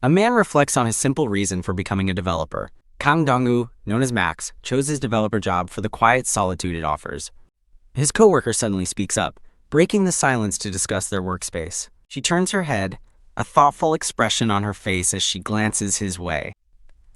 A man reflects on his simple reason for becoming a developer. Kang Dong-woo, known as Max, chose his developer job for the quiet solitude it offers. His coworker suddenly speaks up, breaking the silence to discuss their workspace. She turns her head, a thoughtful expression on her face as she glances his way.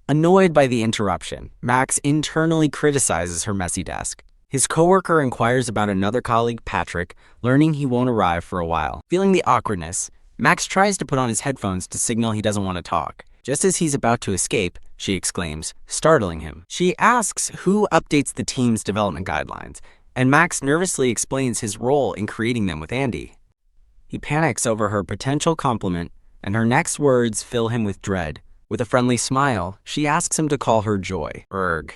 Annoyed by the interruption, Max internally criticizes her messy desk. His coworker inquires about another colleague, Patrick, learning he won't arrive for a while. Feeling the awkwardness, Max tries to put on his headphones to signal he doesn't want to talk. Just as he's about to escape, she exclaims, startling him. She asks who updates the team's development guidelines, and Max nervously explains his role in creating them with Andy. He panics over her potential compliment, and her next words fill him with dread. With a friendly smile, she asks him to call her Joy. Erg.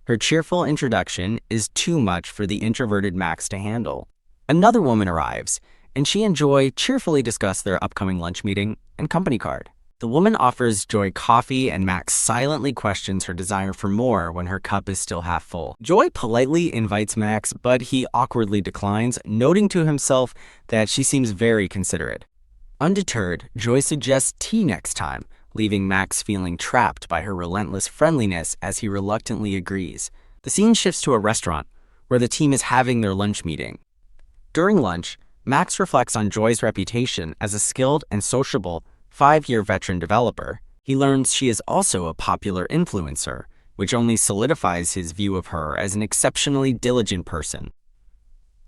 Her cheerful introduction is too much for the introverted Max to handle. Another woman arrives, and she and Joy cheerfully discuss their upcoming lunch meeting and company card. The woman offers Joy coffee, and Max silently questions her desire for more when her cup is still half full. Joy politely invites Max, but he awkwardly declines, noting to himself that she seems very considerate. Undeterred, Joy suggests tea next time, leaving Max feeling trapped by her relentless friendliness as he reluctantly agrees. The scene shifts to a restaurant, where the team is having their lunch meeting. During lunch, Max reflects on Joy's reputation as a skilled and sociable 5-year veteran developer. He learns she is also a popular influencer, which only solidifies his view of her as an exceptionally diligent person.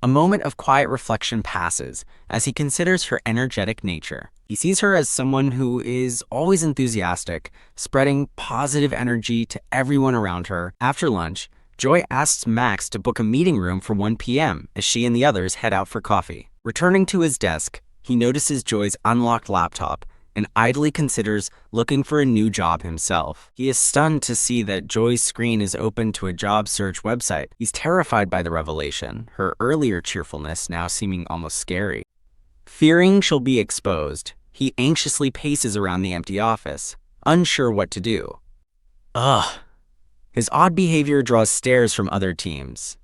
A moment of quiet reflection passes as he considers her energetic nature. He sees her as someone who is always enthusiastic, spreading positive energy to everyone around her. After lunch, Joy asks Max to book a meeting room for 1 p.m. as she and the others head out for coffee. Returning to his desk, he notices Joy's unlocked laptop and idly considers looking for a new job himself. He is stunned to see that Joy's screen is open to a job search website. He's terrified by the revelation, her earlier cheerfulness now seeming almost scary. Fearing she'll be exposed, he anxiously paces around the empty office, unsure what to do. Ugh. His odd behavior draws stares from other teams,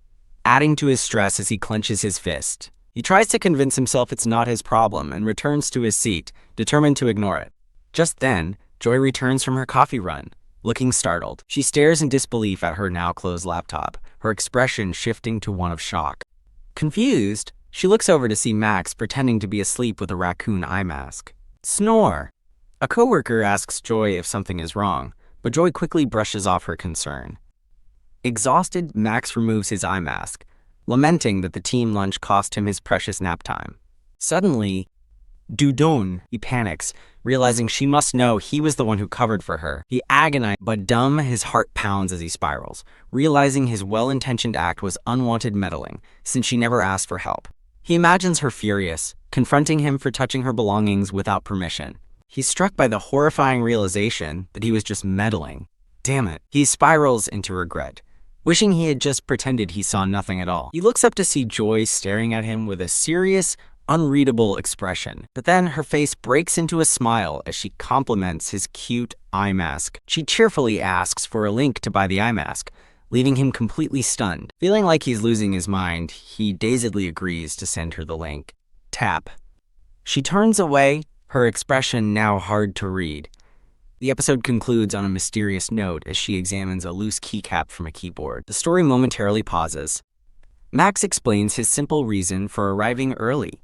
adding to his stress as he clenches his fist. He tries to convince himself it's not his problem and returns to his seat, determined to ignore it. Just then, Joy returns from her coffee run, looking startled. She stares in disbelief at her now closed laptop, her expression shifting to one of shock. Confused, she looks over to see Max pretending to be asleep with a raccoon eye mask. Snore! A coworker asks Joy if something is wrong, but Joy quickly brushes off her concern. Exhausted, Max removes his eye mask, lamenting that the team lunch cost him his precious nap time. Suddenly, Dudon, he panics, realizing she must know he was the one who covered for her. He agonizes, but dumb, his heart pounds as he spirals, realizing his well-intentioned act was unwanted meddling, since she never asked for help. He imagines her furious, confronting him for touching her belongings without permission. He's struck by the horrifying realization that he was just meddling. Damn it. He spirals into regret, wishing he had just pretended he saw nothing at all. He looks up to see Joy staring at him with a serious, unreadable expression, but then her face breaks into a smile as she compliments his cute eye mask. She cheerfully asks for a link to buy the eye mask, leaving him completely stunned. Feeling like he's losing his mind, he dazedly agrees to send her the link. Tap. She turns away, her expression now hard to read. The episode concludes on a mysterious note as she examines a loose keycap from a keyboard. The story momentarily pauses. Max explains his simple reason for arriving early.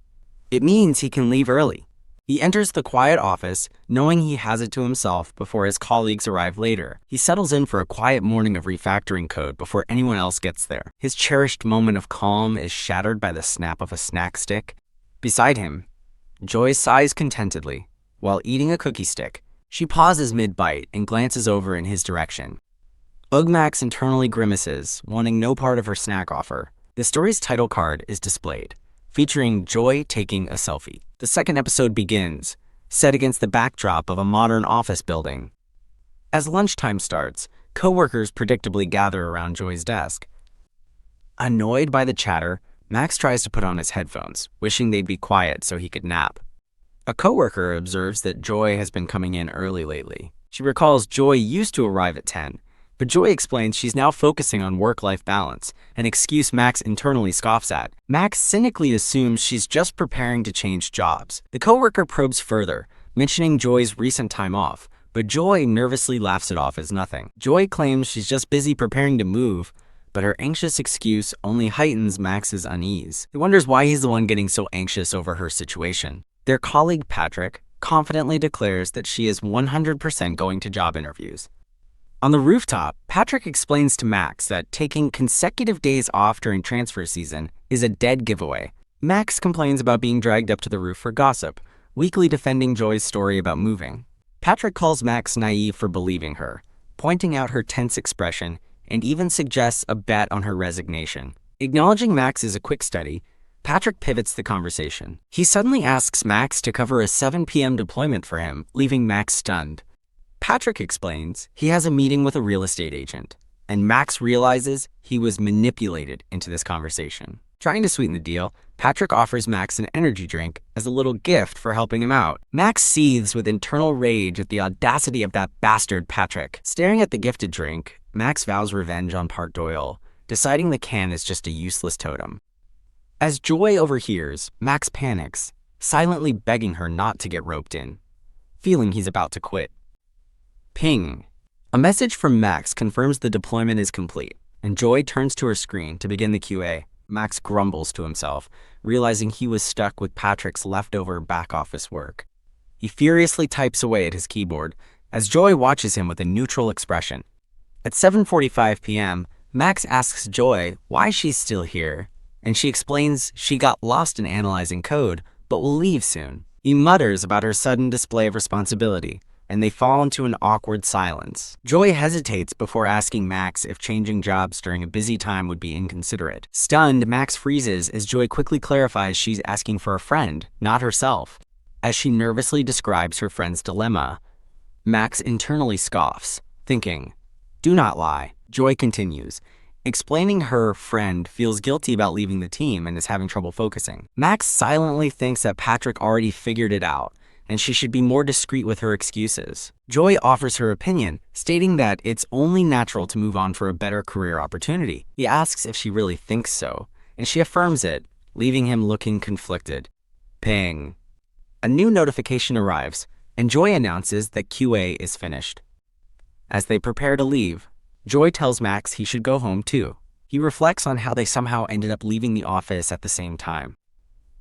It means he can leave early. He enters the quiet office, knowing he has it to himself before his colleagues arrive later. He settles in for a quiet morning of refactoring code before anyone else gets there. His cherished moment of calm is shattered by the snap of a snack stick. Beside him, Joy sighs contentedly while eating a cookie stick. She pauses mid-bite and glances over in his direction. Max internally grimaces, wanting no part of her snack offer. The story's title card is displayed, featuring Joy taking a selfie. The second episode begins, set against the backdrop of a modern office building. As lunchtime starts, coworkers predictably gather around Joy's desk. Annoyed by the chatter, Max tries to put on his headphones, wishing they'd be quiet so he could nap. A coworker observes that Joy has been coming in early lately. She recalls Joy used to arrive at 10, but Joy explains she's now focusing on work-life balance, an excuse Max internally scoffs at. Max cynically assumes she's just preparing to change jobs. The coworker probes further, mentioning Joy's recent time off, but Joy nervously laughs it off as nothing. Joy claims she's just busy preparing to move, but her anxious excuse only heightens Max's unease. He wonders why he's the one getting so anxious over her situation. Their colleague Patrick confidently declares that she is 100% going to job interviews. On the rooftop, Patrick explains to Max that taking consecutive days off during transfer season is a dead giveaway. Max complains about being dragged up to the roof for gossip, weakly defending Joy's story about moving. Patrick calls Max naive for believing her, pointing out her tense expression, and even suggests a bet on her resignation. Acknowledging Max is a quick study, Patrick pivots the conversation. He suddenly asks Max to cover a 7 p.m. deployment for him, leaving Max stunned. Patrick explains he has a meeting with a real estate agent, and Max realizes he was manipulated into this conversation. Trying to sweeten the deal, Patrick offers Max an energy drink as a little gift for helping him out. Max seethes with internal rage at the audacity of that bastard Patrick. Staring at the gifted drink, Max vows revenge on Park Doyle, deciding the can is just a useless totem. As Joy overhears, Max panics, silently begging her not to get roped in, feeling he's about to quit. Ping. A message from Max confirms the deployment is complete, and Joy turns to her screen to begin the QA. Max grumbles to himself, realizing he was stuck with Patrick's leftover back-office work. He furiously types away at his keyboard as Joy watches him with a neutral expression. At 7:45 p.m., Max asks Joy why she's still here, and she explains she got lost in analyzing code, but will leave soon. He mutters about her sudden display of responsibility, and they fall into an awkward silence. Joy hesitates before asking Max if changing jobs during a busy time would be inconsiderate. Stunned, Max freezes as Joy quickly clarifies she's asking for a friend, not herself. As she nervously describes her friend's dilemma, Max internally scoffs, thinking, "Do not lie." Joy continues, explaining her friend feels guilty about leaving the team and is having trouble focusing. Max silently thinks that Patrick already figured it out, and she should be more discreet with her excuses. Joy offers her opinion, stating that it's only natural to move on for a better career opportunity. He asks if she really thinks so, and she affirms it, leaving him looking conflicted. Ping. A new notification arrives, and Joy announces that QA is finished. As they prepare to leave, Joy tells Max he should go home too. He reflects on how they somehow ended up leaving the office at the same time.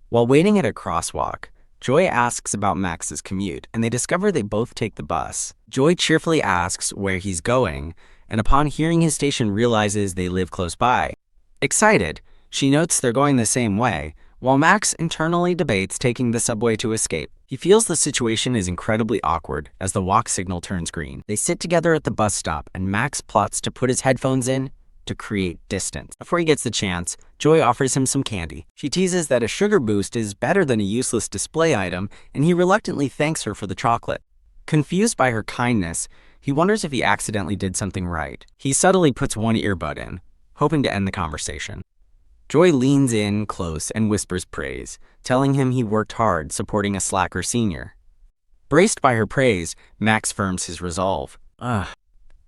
While waiting at a crosswalk, Joy asks about Max's commute, and they discover they both take the bus. Joy cheerfully asks where he's going, and upon hearing his station realizes they live close by. Excited, she notes they're going the same way, while Max internally debates taking the subway to escape. He feels the situation is incredibly awkward as the walk signal turns green. They sit together at the bus stop, and Max plots to put his headphones in to create distance. Before he gets the chance, Joy offers him some candy. She teases that a sugar boost is better than a useless display item, and he reluctantly thanks her for the chocolate. Confused by her kindness, he wonders if he accidentally did something right. He subtly puts one earbud in, hoping to end the conversation. Joy leans in close and whispers praise, telling him he worked hard supporting a slacker senior. Braced by her praise, Max firms his resolve.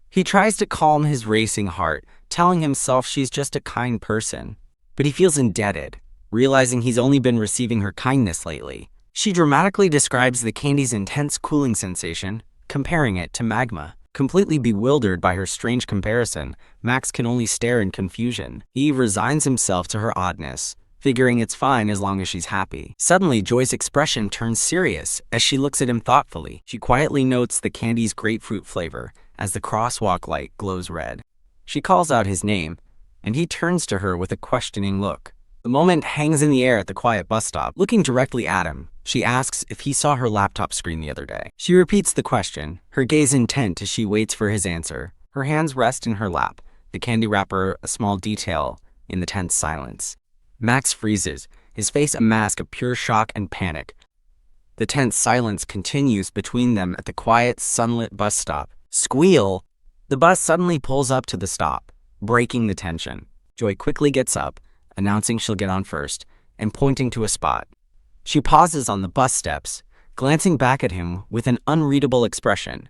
He tries to calm his racing heart, telling himself she's just a kind person. But he feels indebted, realizing he's only been receiving her kindness lately. She dramatically describes the candy's intense cooling sensation, comparing it to magma. Completely bewildered by her strange comparison, Max can only stare in confusion. He resigns himself to her oddness, figuring it's fine as long as she's happy. Suddenly, Joy's expression turns serious as she looks at him thoughtfully. She quietly notes the candy's grapefruit flavor as the crosswalk light glows red. She calls out his name, and he turns to her with a questioning look. The moment hangs in the air at the quiet bus stop. Looking directly at him, she asks if he saw her laptop screen the other day. She repeats the question, her gaze intent as she waits for his answer. Her hands rest in her lap, the candy wrapper a small detail in the tense silence. Max freezes, his face a mask of pure shock and panic. The tense silence continues between them at the quiet, sunlit bus stop. Squeal! The bus suddenly pulls up to the stop, breaking the tension. Joy quickly gets up, announcing she'll get on first, and pointing to a spot. She pauses on the bus steps, glancing back at him with an unreadable expression.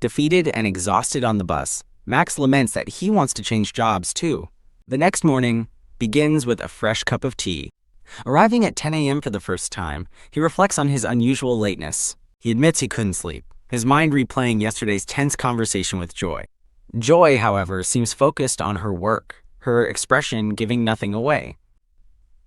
Defeated and exhausted on the bus, Max laments that he wants to change jobs too. The next morning begins with a fresh cup of tea. Arriving at 10 a.m. for the first time, he reflects on his unusual lateness. He admits he couldn't sleep, his mind replaying yesterday's tense conversation with Joy. Joy, however, seems focused on her work, her expression giving nothing away.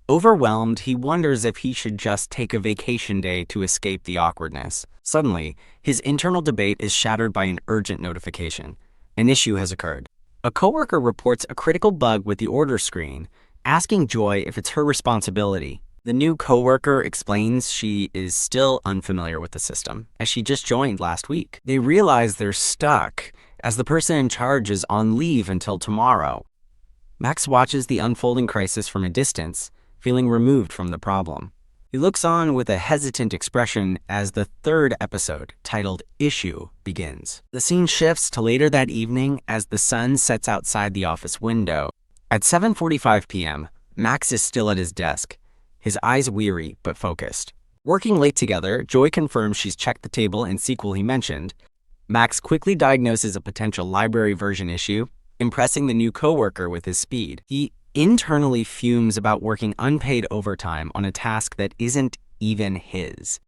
Overwhelmed, he wonders if he should just take a vacation day to escape the awkwardness. Suddenly, his internal debate is shattered by an urgent notification. An issue has occurred. A coworker reports a critical bug with the order screen, asking Joy if it's her responsibility. The new coworker explains she is still unfamiliar with the system, as she just joined last week. They realize they're stuck, as the person in charge is on leave until tomorrow. Max watches the unfolding crisis from a distance, feeling removed from the problem. He looks on with a hesitant expression as the third episode, titled Issue, begins. The scene shifts to later that evening as the sun sets outside the office window. At 7:45 p.m., Max is still at his desk, his eyes weary but focused. Working late together, Joy confirms she's checked the table and SQL he mentioned. Max quickly diagnoses a potential library version issue, impressing the new coworker with his speed. He internally fumes about working unpaid overtime on a task that isn't even his.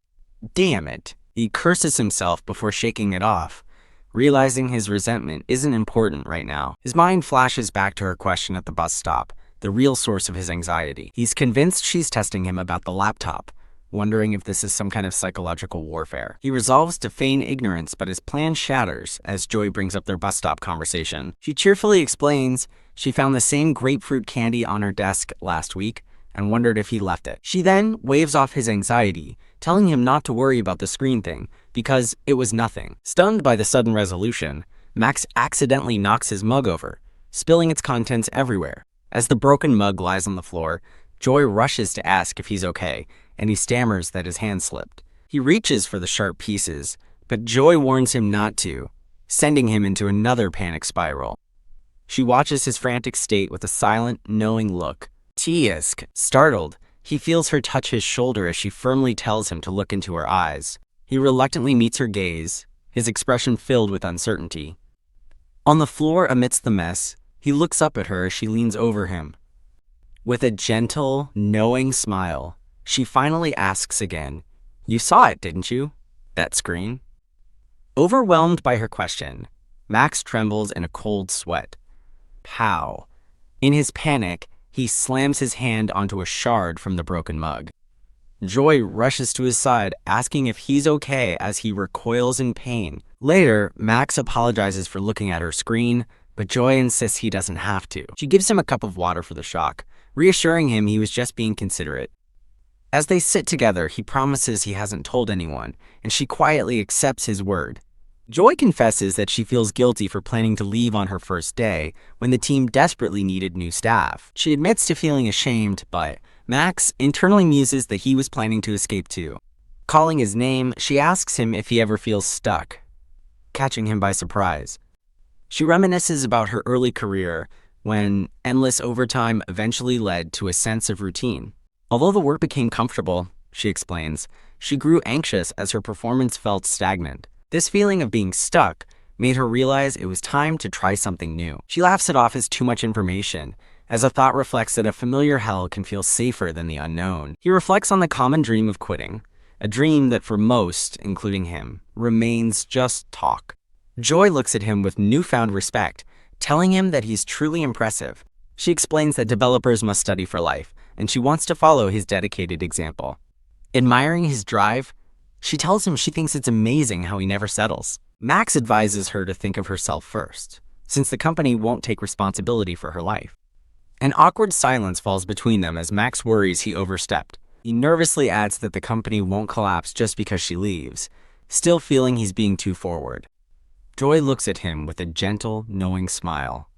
Damn it. He curses himself before shaking it off, realizing his resentment isn't important right now. His mind flashes back to her question at the bus stop, the real source of his anxiety. He's convinced she's testing him about the laptop, wondering if this is some kind of psychological warfare. He resolves to feign ignorance, but his plan shatters as Joy brings up their bus stop conversation. She cheerfully explains she found the same grapefruit candy on her desk last week and wondered if he left it. She then waves off his anxiety, telling him not to worry about the screen thing because it was nothing. Stunned by the sudden resolution, Max accidentally knocks his mug over, spilling its contents everywhere. As the broken mug lies on the floor, Joy rushes to ask if he's okay, and he stammers that his hand slipped. He reaches for the sharp pieces, but Joy warns him not to, sending him into another panic spiral. She watches his frantic state with a silent, knowing look. Tisk. Startled, he feels her touch his shoulder as she firmly tells him to look into her eyes. He reluctantly meets her gaze, his expression filled with uncertainty. On the floor amidst the mess, he looks up at her as she leans over him. With a gentle, knowing smile, she finally asks again, "You saw it, didn't you? That screen?" Overwhelmed by her question, Max trembles in a cold sweat. Pow. In his panic, he slams his hand onto a shard from the broken mug. Joy rushes to his side, asking if he's okay as he recoils in pain. Later, Max apologizes for looking at her screen, but Joy insists he doesn't have to. She gives him a cup of water for the shock, reassuring him he was just being considerate. As they sit together, he promises he hasn't told anyone, and she quietly accepts his word. Joy confesses that she feels guilty for planning to leave on her first day when the team desperately needed new staff. She admits to feeling ashamed, but Max internally muses that he was planning to escape too. Calling his name, she asks him if he ever feels stuck, catching him by surprise. She reminisces about her early career when endless overtime eventually led to a sense of routine. Although the work became comfortable, she explains, she grew anxious as her performance felt stagnant. This feeling of being stuck made her realize it was time to try something new. She laughs it off as too much information, as a thought reflects that a familiar hell can feel safer than the unknown. He reflects on the common dream of quitting, a dream that for most, including him, remains just talk. Joy looks at him with newfound respect, telling him that he's truly impressive. She explains that developers must study for life, and she wants to follow his dedicated example. Admiring his drive, she tells him she thinks it's amazing how he never settles. Max advises her to think of herself first, since the company won't take responsibility for her life. An awkward silence falls between them as Max worries he overstepped. He nervously adds that the company won't collapse just because she leaves, still feeling he's being too forward. Joy looks at him with a gentle, knowing smile.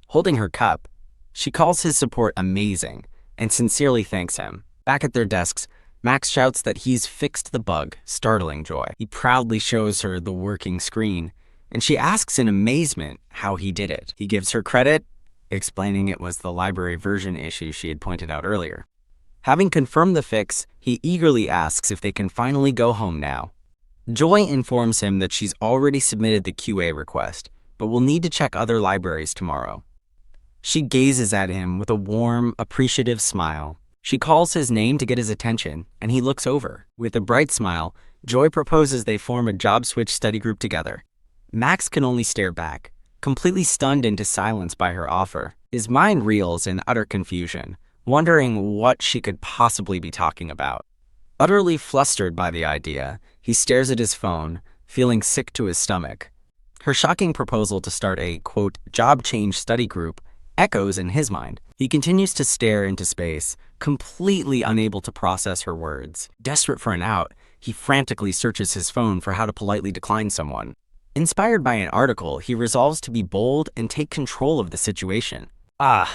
Holding her cup, she calls his support amazing and sincerely thanks him. Back at their desks, Max shouts that he's fixed the bug, startling Joy. He proudly shows her the working screen, and she asks in amazement how he did it. He gives her credit, explaining it was the library version issue she had pointed out earlier. Having confirmed the fix, he eagerly asks if they can finally go home now. Joy informs him that she's already submitted the QA request, but will need to check other libraries tomorrow. She gazes at him with a warm, appreciative smile. She calls his name to get his attention, and he looks over. With a bright smile, Joy proposes they form a job switch study group together. Max can only stare back, completely stunned into silence by her offer. His mind reels in utter confusion, wondering what she could possibly be talking about. Utterly flustered by the idea, he stares at his phone, feeling sick to his stomach. Her shocking proposal to start a, quote, job change study group echoes in his mind. He continues to stare into space, completely unable to process her words. Desperate for an out, he frantically searches his phone for how to politely decline someone. Inspired by an article, he resolves to be bold and take control of the situation. A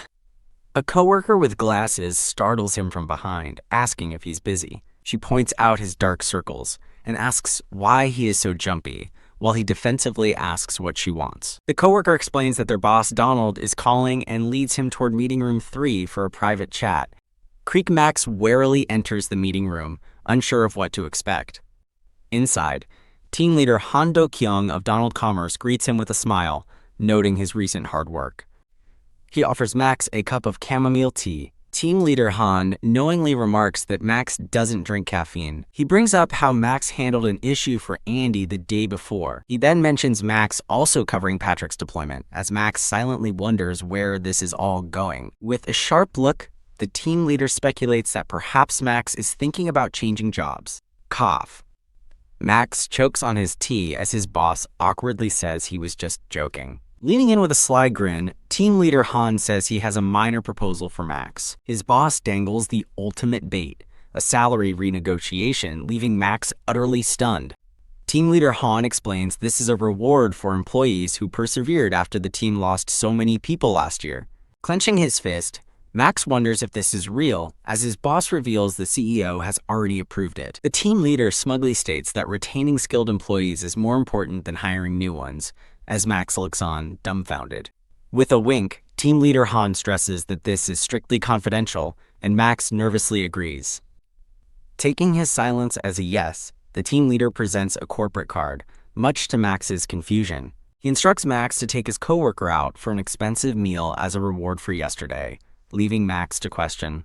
coworker with glasses startles him from behind, asking if he's busy. She points out his dark circles and asks why he is so jumpy, while he defensively asks what she wants. The coworker explains that their boss, Donald, is calling and leads him toward meeting room 3 for a private chat. Creek Max warily enters the meeting room, unsure of what to expect. Inside, team leader Han Do-kyung of Donald Commerce greets him with a smile, noting his recent hard work. He offers Max a cup of chamomile tea. Team leader Han knowingly remarks that Max doesn't drink caffeine. He brings up how Max handled an issue for Andy the day before. He then mentions Max also covering Patrick's deployment, as Max silently wonders where this is all going. With a sharp look, the team leader speculates that perhaps Max is thinking about changing jobs. Cough. Max chokes on his tea as his boss awkwardly says he was just joking. Leaning in with a sly grin, team leader Han says he has a minor proposal for Max. His boss dangles the ultimate bait, a salary renegotiation, leaving Max utterly stunned. Team leader Han explains this is a reward for employees who persevered after the team lost so many people last year. Clenching his fist, Max wonders if this is real, as his boss reveals the CEO has already approved it. The team leader smugly states that retaining skilled employees is more important than hiring new ones, as Max looks on, dumbfounded. With a wink, team leader Han stresses that this is strictly confidential, and Max nervously agrees. Taking his silence as a yes, the team leader presents a corporate card, much to Max's confusion. He instructs Max to take his coworker out for an expensive meal as a reward for yesterday, leaving Max to question.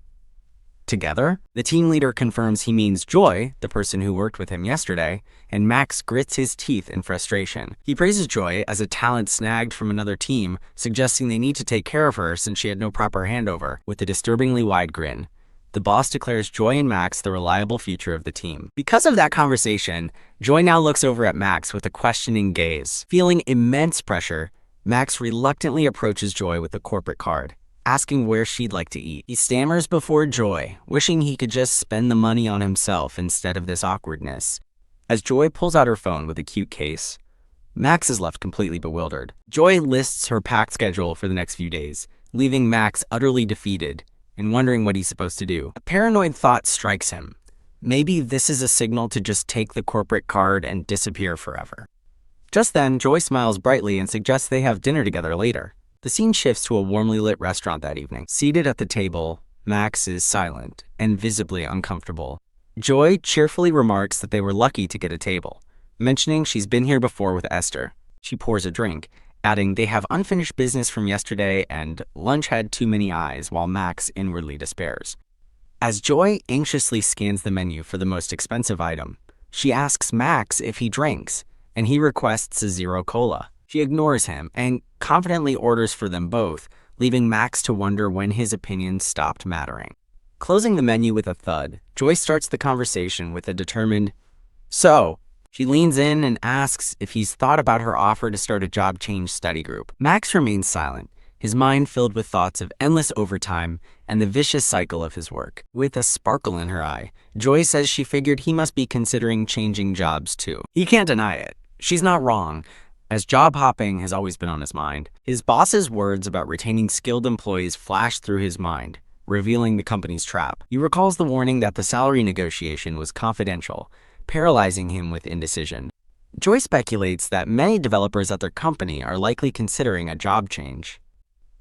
Together, the team leader confirms he means Joy, the person who worked with him yesterday, and Max grits his teeth in frustration. He praises Joy as a talent snagged from another team, suggesting they need to take care of her since she had no proper handover. With a disturbingly wide grin, the boss declares Joy and Max the reliable future of the team. Because of that conversation, Joy now looks over at Max with a questioning gaze. Feeling immense pressure, Max reluctantly approaches Joy with a corporate card, asking where she'd like to eat. He stammers before Joy, wishing he could just spend the money on himself instead of this awkwardness. As Joy pulls out her phone with a cute case, Max is left completely bewildered. Joy lists her packed schedule for the next few days, leaving Max utterly defeated and wondering what he's supposed to do. A paranoid thought strikes him. Maybe this is a signal to just take the corporate card and disappear forever. Just then, Joy smiles brightly and suggests they have dinner together later. The scene shifts to a warmly lit restaurant that evening. Seated at the table, Max is silent and visibly uncomfortable. Joy cheerfully remarks that they were lucky to get a table, mentioning she's been here before with Esther. She pours a drink, adding they have unfinished business from yesterday and lunch had too many eyes, while Max inwardly despairs. As Joy anxiously scans the menu for the most expensive item, she asks Max if he drinks, and he requests a zero cola. She ignores him and confidently orders for them both, leaving Max to wonder when his opinion stopped mattering. Closing the menu with a thud, Joy starts the conversation with a determined, "So?" She leans in and asks if he's thought about her offer to start a job change study group. Max remains silent, his mind filled with thoughts of endless overtime and the vicious cycle of his work. With a sparkle in her eye, Joy says she figured he must be considering changing jobs too. He can't deny it. She's not wrong, as job hopping has always been on his mind. His boss's words about retaining skilled employees flash through his mind, revealing the company's trap. He recalls the warning that the salary negotiation was confidential, paralyzing him with indecision. Joy speculates that many developers at their company are likely considering a job change.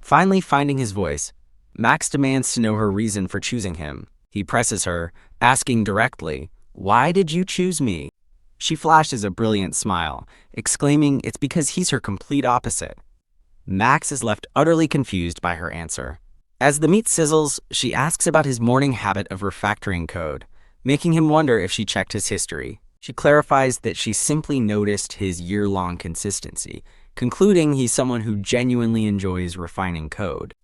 Finally finding his voice, Max demands to know her reason for choosing him. He presses her, asking directly, "Why did you choose me?" She flashes a brilliant smile, exclaiming it's because he's her complete opposite. Max is left utterly confused by her answer. As the meat sizzles, she asks about his morning habit of refactoring code, making him wonder if she checked his history. She clarifies that she simply noticed his year-long consistency, concluding he's someone who genuinely enjoys refining code.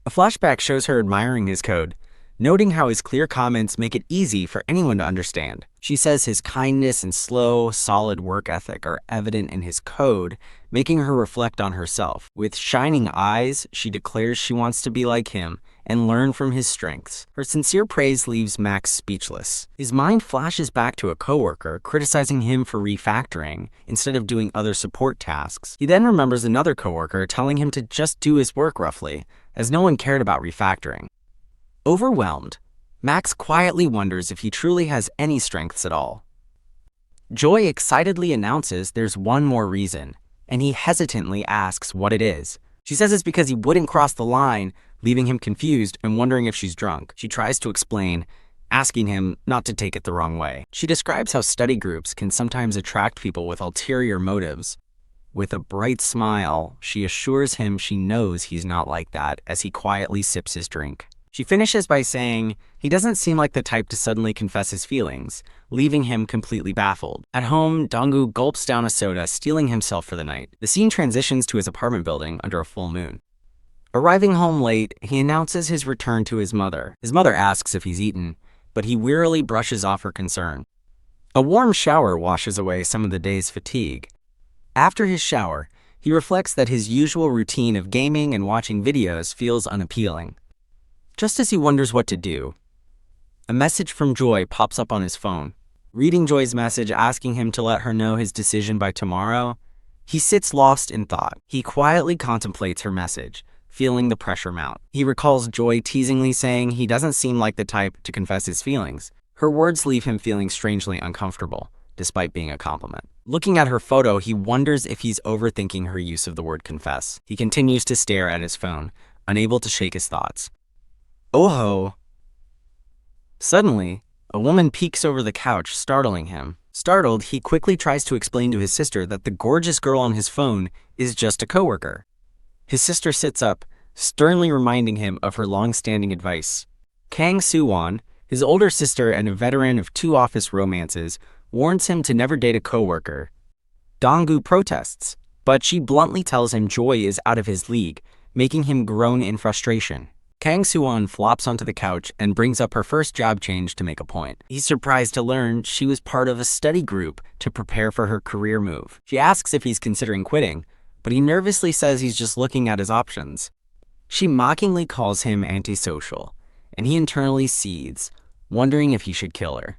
A flashback shows her admiring his code, noting how his clear comments make it easy for anyone to understand. She says his kindness and slow, solid work ethic are evident in his code, making her reflect on herself. With shining eyes, she declares she wants to be like him and learn from his strengths. Her sincere praise leaves Max speechless. His mind flashes back to a coworker criticizing him for refactoring instead of doing other support tasks. He then remembers another coworker telling him to just do his work roughly, as no one cared about refactoring. Overwhelmed, Max quietly wonders if he truly has any strengths at all. Joy excitedly announces there's one more reason, and he hesitantly asks what it is. She says it's because he wouldn't cross the line, leaving him confused and wondering if she's drunk. She tries to explain, asking him not to take it the wrong way. She describes how study groups can sometimes attract people with ulterior motives. With a bright smile, she assures him she knows he's not like that as he quietly sips his drink. She finishes by saying he doesn't seem like the type to suddenly confess his feelings, leaving him completely baffled. At home, Dong-gu gulps down a soda, steeling himself for the night. The scene transitions to his apartment building under a full moon. Arriving home late, he announces his return to his mother. His mother asks if he's eaten, but he wearily brushes off her concern. A warm shower washes away some of the day's fatigue. After his shower, he reflects that his usual routine of gaming and watching videos feels unappealing. Just as he wonders what to do, a message from Joy pops up on his phone. Reading Joy's message asking him to let her know his decision by tomorrow, he sits lost in thought. He quietly contemplates her message, feeling the pressure mount. He recalls Joy teasingly saying he doesn't seem like the type to confess his feelings. Her words leave him feeling strangely uncomfortable, despite being a compliment. Looking at her photo, he wonders if he's overthinking her use of the word confess. He continues to stare at his phone, unable to shake his thoughts. Oh ho! Suddenly, a woman peeks over the couch, startling him. Startled, he quickly tries to explain to his sister that the gorgeous girl on his phone is just a coworker. His sister sits up, sternly reminding him of her long-standing advice. Kang Soo-won, his older sister and a veteran of 2 office romances, warns him to never date a coworker. Dong-gu protests, but she bluntly tells him Joy is out of his league, making him groan in frustration. Kang Soo-won flops onto the couch and brings up her first job change to make a point. He's surprised to learn she was part of a study group to prepare for her career move. She asks if he's considering quitting, but he nervously says he's just looking at his options. She mockingly calls him antisocial, and he internally seethes, wondering if he should kill her.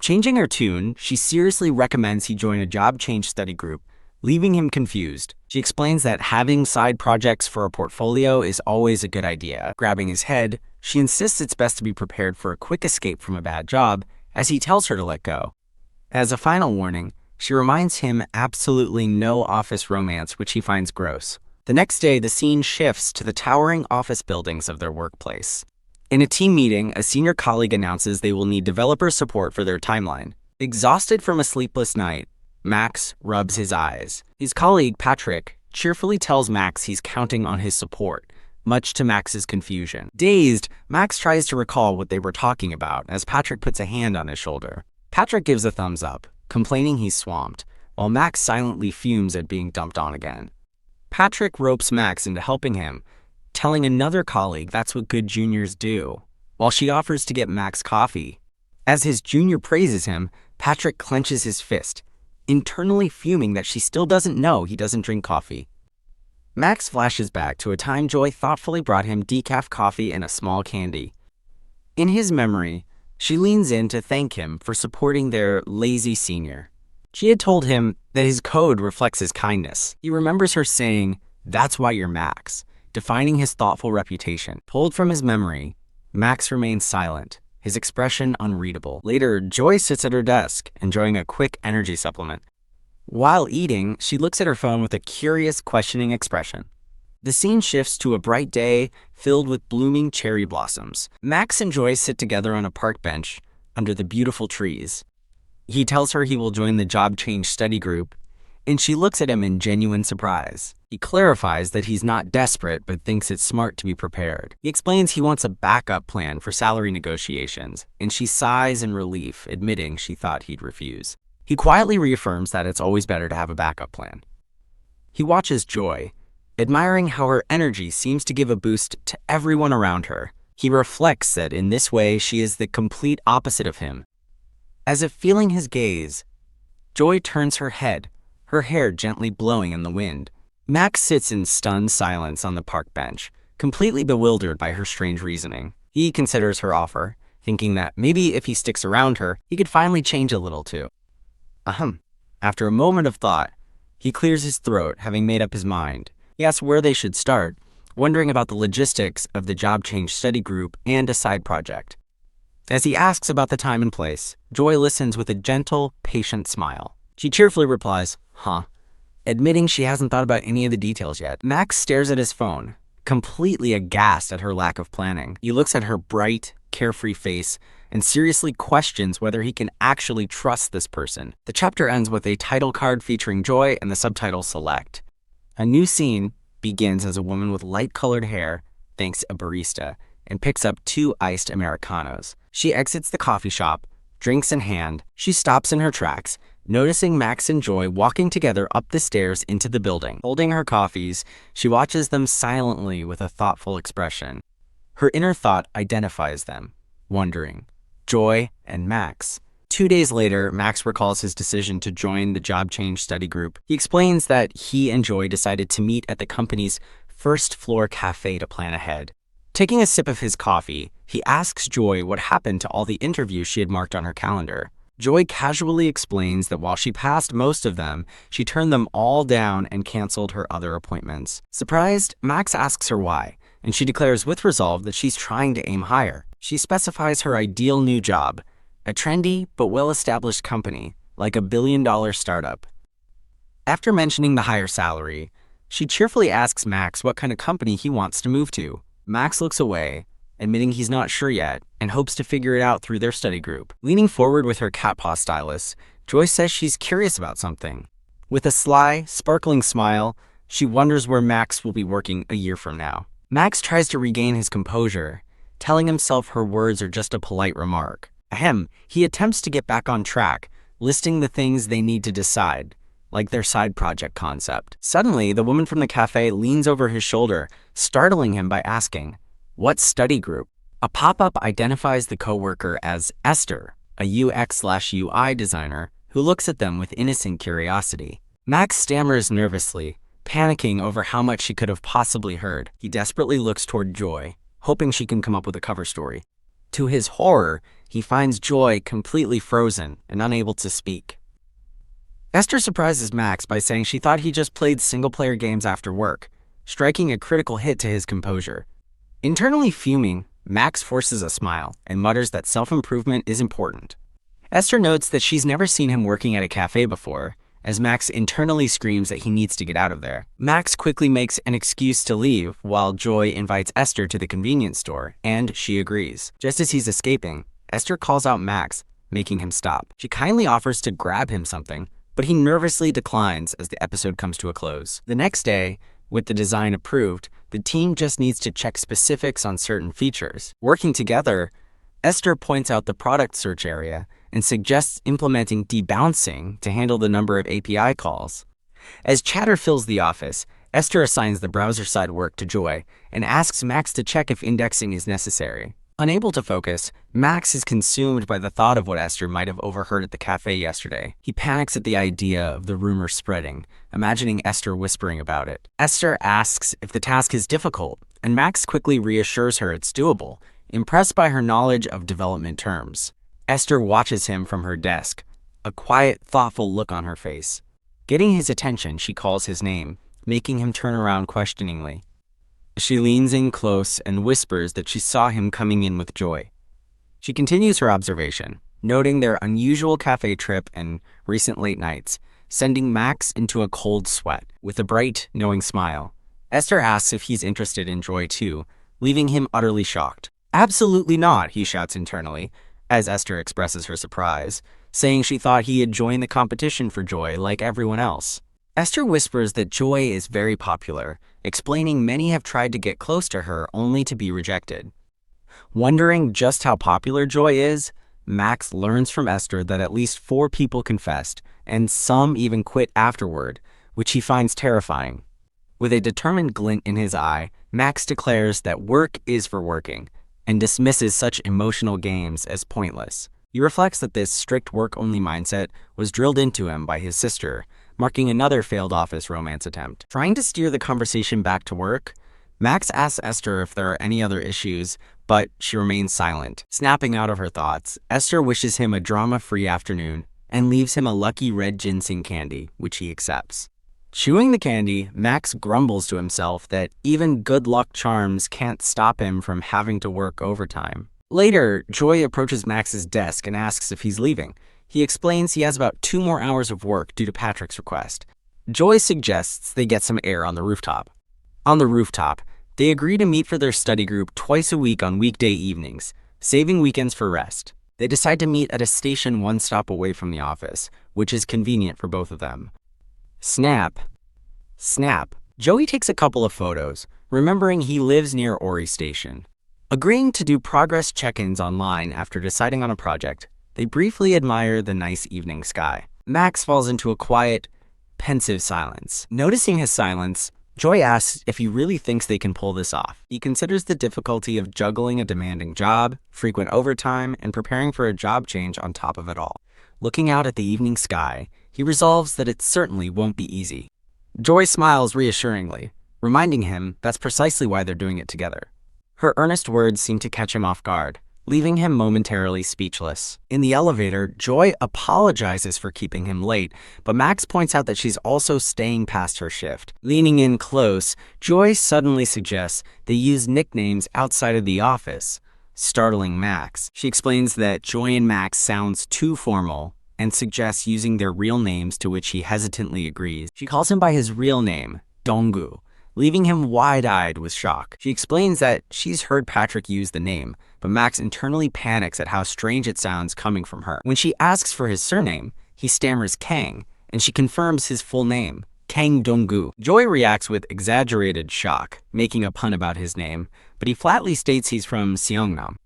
Changing her tune, she seriously recommends he join a job change study group, leaving him confused. She explains that having side projects for a portfolio is always a good idea. Grabbing his head, she insists it's best to be prepared for a quick escape from a bad job, as he tells her to let go. As a final warning, she reminds him absolutely no office romance, which he finds gross. The next day, the scene shifts to the towering office buildings of their workplace. In a team meeting, a senior colleague announces they will need developer support for their timeline. Exhausted from a sleepless night, Max rubs his eyes. His colleague, Patrick, cheerfully tells Max he's counting on his support, much to Max's confusion. Dazed, Max tries to recall what they were talking about as Patrick puts a hand on his shoulder. Patrick gives a thumbs up, complaining he's swamped, while Max silently fumes at being dumped on again. Patrick ropes Max into helping him, telling another colleague that's what good juniors do, while she offers to get Max coffee. As his junior praises him, Patrick clenches his fist, internally fuming that she still doesn't know he doesn't drink coffee. Max flashes back to a time Joy thoughtfully brought him decaf coffee and a small candy. In his memory, she leans in to thank him for supporting their lazy senior. She had told him that his code reflects his kindness. He remembers her saying, "That's why you're Max," defining his thoughtful reputation. Pulled from his memory, Max remains silent, his expression unreadable. Later, Joy sits at her desk, enjoying a quick energy supplement. While eating, she looks at her phone with a curious, questioning expression. The scene shifts to a bright day filled with blooming cherry blossoms. Max and Joy sit together on a park bench under the beautiful trees. He tells her he will join the job change study group, and she looks at him in genuine surprise. He clarifies that he's not desperate but thinks it's smart to be prepared. He explains he wants a backup plan for salary negotiations, and she sighs in relief, admitting she thought he'd refuse. He quietly reaffirms that it's always better to have a backup plan. He watches Joy, admiring how her energy seems to give a boost to everyone around her. He reflects that in this way she is the complete opposite of him. As if feeling his gaze, Joy turns her head, her hair gently blowing in the wind. Max sits in stunned silence on the park bench, completely bewildered by her strange reasoning. He considers her offer, thinking that maybe if he sticks around her, he could finally change a little too. After a moment of thought, he clears his throat, having made up his mind. He asks where they should start, wondering about the logistics of the job change study group and a side project. As he asks about the time and place, Joy listens with a gentle, patient smile. She cheerfully replies, admitting she hasn't thought about any of the details yet. Max stares at his phone, completely aghast at her lack of planning. He looks at her bright, carefree face and seriously questions whether he can actually trust this person. The chapter ends with a title card featuring Joy and the subtitle Select. A new scene begins as a woman with light-colored hair thanks a barista and picks up 2 iced Americanos. She exits the coffee shop, drinks in hand. She stops in her tracks, noticing Max and Joy walking together up the stairs into the building. Holding her coffees, she watches them silently with a thoughtful expression. Her inner thought identifies them, wondering, Joy and Max. 2 days later, Max recalls his decision to join the job change study group. He explains that he and Joy decided to meet at the company's first-floor cafe to plan ahead. Taking a sip of his coffee, he asks Joy what happened to all the interviews she had marked on her calendar. Joy casually explains that while she passed most of them, she turned them all down and canceled her other appointments. Surprised, Max asks her why, and she declares with resolve that she's trying to aim higher. She specifies her ideal new job, a trendy but well-established company, like a billion-dollar startup. After mentioning the higher salary, she cheerfully asks Max what kind of company he wants to move to. Max looks away, admitting he's not sure yet, and hopes to figure it out through their study group. Leaning forward with her cat paw stylus, Joy says she's curious about something. With a sly, sparkling smile, she wonders where Max will be working a year from now. Max tries to regain his composure, telling himself her words are just a polite remark. He attempts to get back on track, listing the things they need to decide, like their side project concept. Suddenly, the woman from the cafe leans over his shoulder, startling him by asking, "What study group?" A pop-up identifies the coworker as Esther, a UX/UI designer who looks at them with innocent curiosity. Max stammers nervously, panicking over how much she could have possibly heard. He desperately looks toward Joy, hoping she can come up with a cover story. To his horror, he finds Joy completely frozen and unable to speak. Esther surprises Max by saying she thought he just played single-player games after work, striking a critical hit to his composure. Internally fuming, Max forces a smile and mutters that self-improvement is important. Esther notes that she's never seen him working at a cafe before, as Max internally screams that he needs to get out of there. Max quickly makes an excuse to leave, while Joy invites Esther to the convenience store, and she agrees. Just as he's escaping, Esther calls out Max, making him stop. She kindly offers to grab him something, but he nervously declines as the episode comes to a close. The next day, with the design approved, the team just needs to check specifics on certain features. Working together, Esther points out the product search area and suggests implementing debouncing to handle the number of API calls. As chatter fills the office, Esther assigns the browser side work to Joy and asks Max to check if indexing is necessary. Unable to focus, Max is consumed by the thought of what Esther might have overheard at the cafe yesterday. He panics at the idea of the rumor spreading, imagining Esther whispering about it. Esther asks if the task is difficult, and Max quickly reassures her it's doable, impressed by her knowledge of development terms. Esther watches him from her desk, a quiet, thoughtful look on her face. Getting his attention, she calls his name, making him turn around questioningly. She leans in close and whispers that she saw him coming in with Joy. She continues her observation, noting their unusual cafe trip and recent late nights, sending Max into a cold sweat. With a bright, knowing smile, Esther asks if he's interested in Joy too, leaving him utterly shocked. "Absolutely not," he shouts internally, as Esther expresses her surprise, saying she thought he had joined the competition for Joy like everyone else. Esther whispers that Joy is very popular, explaining many have tried to get close to her only to be rejected. Wondering just how popular Joy is, Max learns from Esther that at least 4 people confessed, and some even quit afterward, which he finds terrifying. With a determined glint in his eye, Max declares that work is for working, and dismisses such emotional games as pointless. He reflects that this strict work-only mindset was drilled into him by his sister, marking another failed office romance attempt. Trying to steer the conversation back to work, Max asks Esther if there are any other issues, but she remains silent. Snapping out of her thoughts, Esther wishes him a drama-free afternoon and leaves him a lucky red ginseng candy, which he accepts. Chewing the candy, Max grumbles to himself that even good luck charms can't stop him from having to work overtime. Later, Joy approaches Max's desk and asks if he's leaving. He explains he has about 2 more hours of work due to Patrick's request. Joy suggests they get some air on the rooftop. On the rooftop, they agree to meet for their study group twice a week on weekday evenings, saving weekends for rest. They decide to meet at a station 1 stop away from the office, which is convenient for both of them. Snap. Joey takes a couple of photos, remembering he lives near Ori Station. Agreeing to do progress check-ins online after deciding on a project, they briefly admire the nice evening sky. Max falls into a quiet, pensive silence. Noticing his silence, Joy asks if he really thinks they can pull this off. He considers the difficulty of juggling a demanding job, frequent overtime, and preparing for a job change on top of it all. Looking out at the evening sky, he resolves that it certainly won't be easy. Joy smiles reassuringly, reminding him that's precisely why they're doing it together. Her earnest words seem to catch him off guard, leaving him momentarily speechless. In the elevator, Joy apologizes for keeping him late, but Max points out that she's also staying past her shift. Leaning in close, Joy suddenly suggests they use nicknames outside of the office, startling Max. She explains that Joy and Max sounds too formal and suggests using their real names, to which he hesitantly agrees. She calls him by his real name, Donggu, leaving him wide-eyed with shock. She explains that she's heard Patrick use the name, but Max internally panics at how strange it sounds coming from her. When she asks for his surname, he stammers Kang, and she confirms his full name, Kang Donggu. Joy reacts with exaggerated shock, making a pun about his name, but he flatly states he's from Seongnam.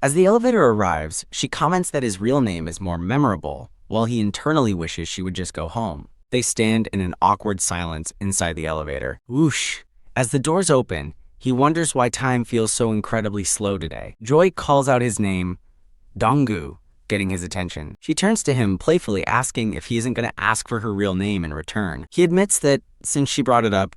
As the elevator arrives, she comments that his real name is more memorable, while he internally wishes she would just go home. They stand in an awkward silence inside the elevator. Whoosh! As the doors open, he wonders why time feels so incredibly slow today. Joy calls out his name, Donggu, getting his attention. She turns to him, playfully asking if he isn't going to ask for her real name in return. He admits that, since she brought it up,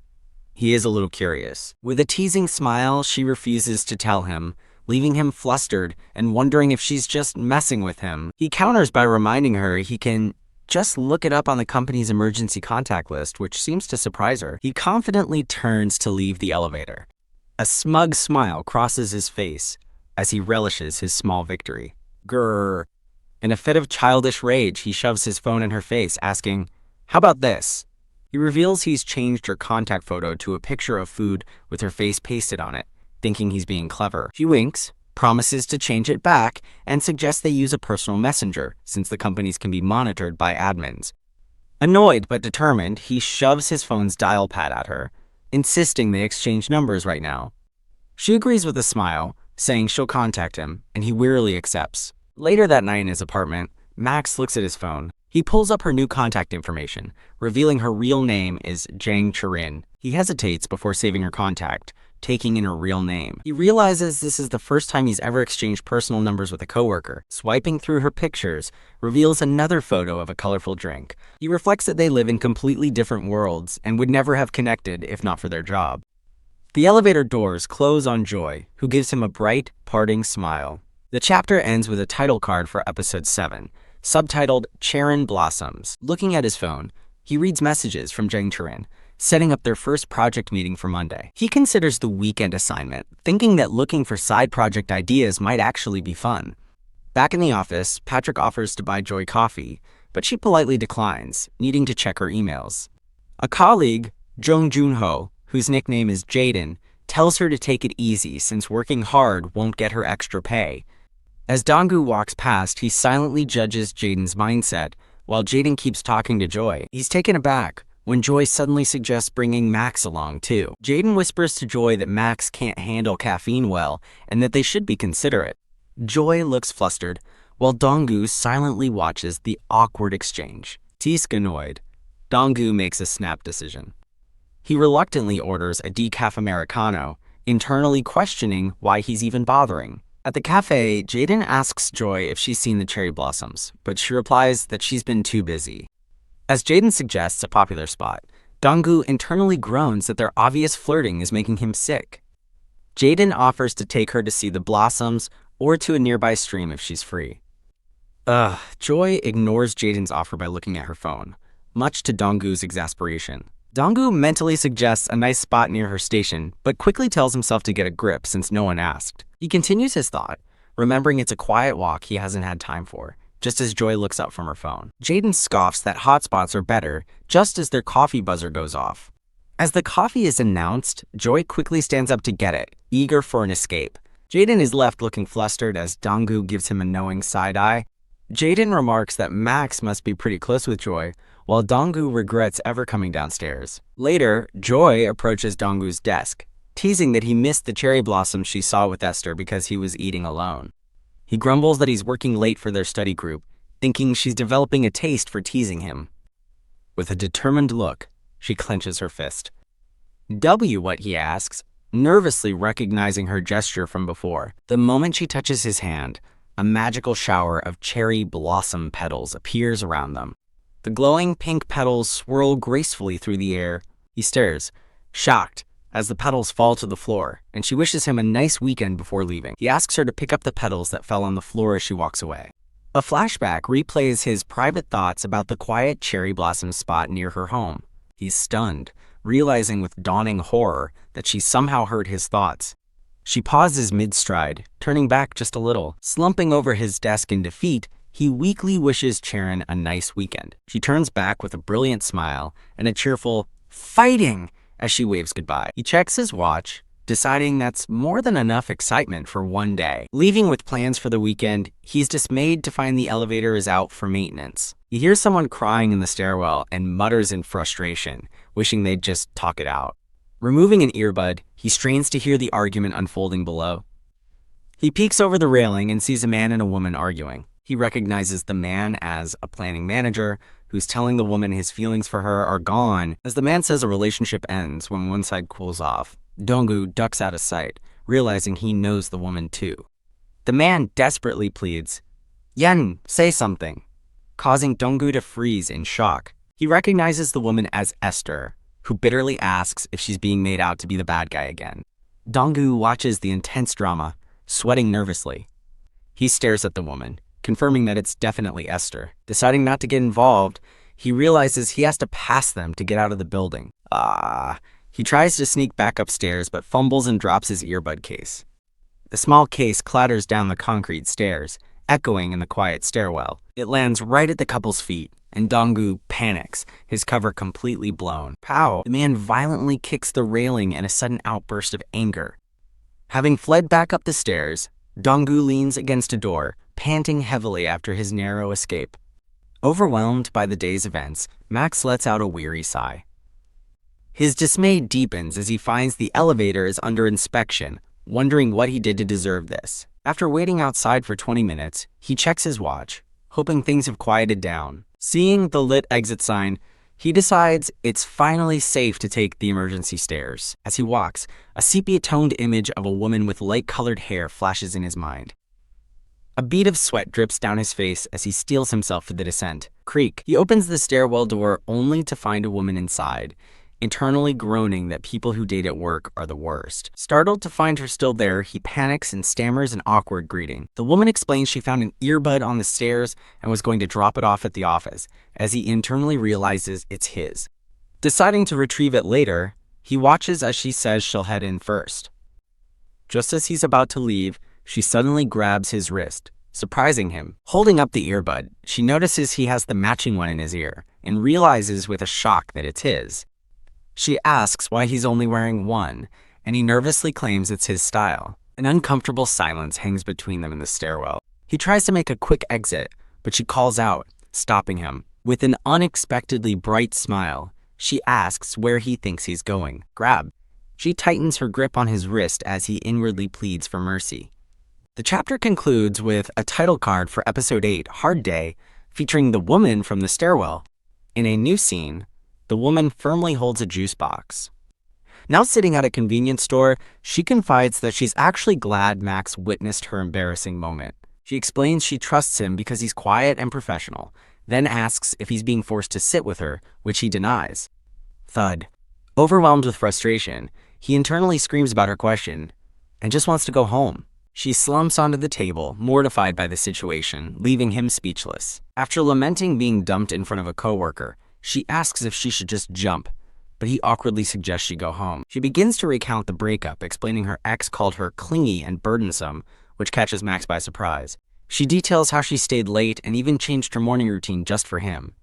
he is a little curious. With a teasing smile, she refuses to tell him, leaving him flustered and wondering if she's just messing with him. He counters by reminding her he can just look it up on the company's emergency contact list, which seems to surprise her. He confidently turns to leave the elevator. A smug smile crosses his face as he relishes his small victory. Grrr. In a fit of childish rage, he shoves his phone in her face, asking, "How about this?" He reveals he's changed her contact photo to a picture of food with her face pasted on it, thinking he's being clever. She winks, promises to change it back, and suggests they use a personal messenger, since the companies can be monitored by admins. Annoyed but determined, he shoves his phone's dial pad at her, insisting they exchange numbers right now. She agrees with a smile, saying she'll contact him, and he wearily accepts. Later that night in his apartment, Max looks at his phone. He pulls up her new contact information, revealing her real name is Jang Charin. He hesitates before saving her contact, taking in her real name. He realizes this is the first time he's ever exchanged personal numbers with a coworker. Swiping through her pictures reveals another photo of a colorful drink. He reflects that they live in completely different worlds and would never have connected if not for their job. The elevator doors close on Joy, who gives him a bright, parting smile. The chapter ends with a title card for episode 7, subtitled Charin Blossoms. Looking at his phone, he reads messages from Jang Charin, setting up their first project meeting for Monday. He considers the weekend assignment, thinking that looking for side project ideas might actually be fun. Back in the office, Patrick offers to buy Joy coffee, but she politely declines, needing to check her emails. A colleague, Jung Junho, whose nickname is Jaden, tells her to take it easy since working hard won't get her extra pay. As Donggu walks past, he silently judges Jaden's mindset, while Jaden keeps talking to Joy. He's taken aback when Joy suddenly suggests bringing Max along too. Jaden whispers to Joy that Max can't handle caffeine well and that they should be considerate. Joy looks flustered, while Donggu silently watches the awkward exchange. Tisk annoyed, Donggu makes a snap decision. He reluctantly orders a decaf Americano, internally questioning why he's even bothering. At the cafe, Jaden asks Joy if she's seen the cherry blossoms, but she replies that she's been too busy. As Jaden suggests a popular spot, Donggu internally groans that their obvious flirting is making him sick. Jaden offers to take her to see the blossoms or to a nearby stream if she's free. Joy ignores Jaden's offer by looking at her phone, much to Donggu's exasperation. Donggu mentally suggests a nice spot near her station, but quickly tells himself to get a grip since no one asked. He continues his thought, remembering it's a quiet walk he hasn't had time for, just as Joy looks up from her phone. Jaden scoffs that hotspots are better, just as their coffee buzzer goes off. As the coffee is announced, Joy quickly stands up to get it, eager for an escape. Jaden is left looking flustered as Donggu gives him a knowing side eye. Jaden remarks that Max must be pretty close with Joy, while Donggu regrets ever coming downstairs. Later, Joy approaches Donggu's desk, teasing that he missed the cherry blossoms she saw with Esther because he was eating alone. He grumbles that he's working late for their study group, thinking she's developing a taste for teasing him. With a determined look, she clenches her fist. What, he asks, nervously recognizing her gesture from before. The moment she touches his hand, a magical shower of cherry blossom petals appears around them. The glowing pink petals swirl gracefully through the air. He stares, shocked, as the petals fall to the floor, and she wishes him a nice weekend before leaving. He asks her to pick up the petals that fell on the floor as she walks away. A flashback replays his private thoughts about the quiet cherry blossom spot near her home. He's stunned, realizing with dawning horror that she somehow heard his thoughts. She pauses mid-stride, turning back just a little. Slumping over his desk in defeat, he weakly wishes Charon a nice weekend. She turns back with a brilliant smile and a cheerful "fighting" as she waves goodbye. He checks his watch, deciding that's more than enough excitement for one day. Leaving with plans for the weekend, he's dismayed to find the elevator is out for maintenance. He hears someone crying in the stairwell and mutters in frustration, wishing they'd just talk it out. Removing an earbud, he strains to hear the argument unfolding below. He peeks over the railing and sees a man and a woman arguing. He recognizes the man as a planning manager who's telling the woman his feelings for her are gone. As the man says a relationship ends when one side cools off, Donggu ducks out of sight, realizing he knows the woman too. The man desperately pleads, "Yan, say something," causing Donggu to freeze in shock. He recognizes the woman as Esther, who bitterly asks if she's being made out to be the bad guy again. Donggu watches the intense drama, sweating nervously. He stares at the woman, confirming that it's definitely Esther. Deciding not to get involved, he realizes he has to pass them to get out of the building. He tries to sneak back upstairs but fumbles and drops his earbud case. The small case clatters down the concrete stairs, echoing in the quiet stairwell. It lands right at the couple's feet, and Donggu panics, his cover completely blown. Pow! The man violently kicks the railing in a sudden outburst of anger. Having fled back up the stairs, Donggu leans against a door, panting heavily after his narrow escape. Overwhelmed by the day's events, Max lets out a weary sigh. His dismay deepens as he finds the elevator is under inspection, wondering what he did to deserve this. After waiting outside for 20 minutes, he checks his watch, hoping things have quieted down. Seeing the lit exit sign, he decides it's finally safe to take the emergency stairs. As he walks, a sepia-toned image of a woman with light-colored hair flashes in his mind. A bead of sweat drips down his face as he steels himself for the descent. Creak. He opens the stairwell door only to find a woman inside, internally groaning that people who date at work are the worst. Startled to find her still there, he panics and stammers an awkward greeting. The woman explains she found an earbud on the stairs and was going to drop it off at the office, as he internally realizes it's his. Deciding to retrieve it later, he watches as she says she'll head in first. Just as he's about to leave, she suddenly grabs his wrist, surprising him. Holding up the earbud, she notices he has the matching one in his ear, and realizes with a shock that it's his. She asks why he's only wearing one, and he nervously claims it's his style. An uncomfortable silence hangs between them in the stairwell. He tries to make a quick exit, but she calls out, stopping him. With an unexpectedly bright smile, she asks where he thinks he's going. Grab. She tightens her grip on his wrist as he inwardly pleads for mercy. The chapter concludes with a title card for Episode 8, Hard Day, featuring the woman from the stairwell. In a new scene, the woman firmly holds a juice box. Now sitting at a convenience store, she confides that she's actually glad Max witnessed her embarrassing moment. She explains she trusts him because he's quiet and professional, then asks if he's being forced to sit with her, which he denies. Thud. Overwhelmed with frustration, he internally screams about her question and just wants to go home. She slumps onto the table, mortified by the situation, leaving him speechless. After lamenting being dumped in front of a coworker, she asks if she should just jump, but he awkwardly suggests she go home. She begins to recount the breakup, explaining her ex called her clingy and burdensome, which catches Max by surprise. She details how she stayed late and even changed her morning routine just for him.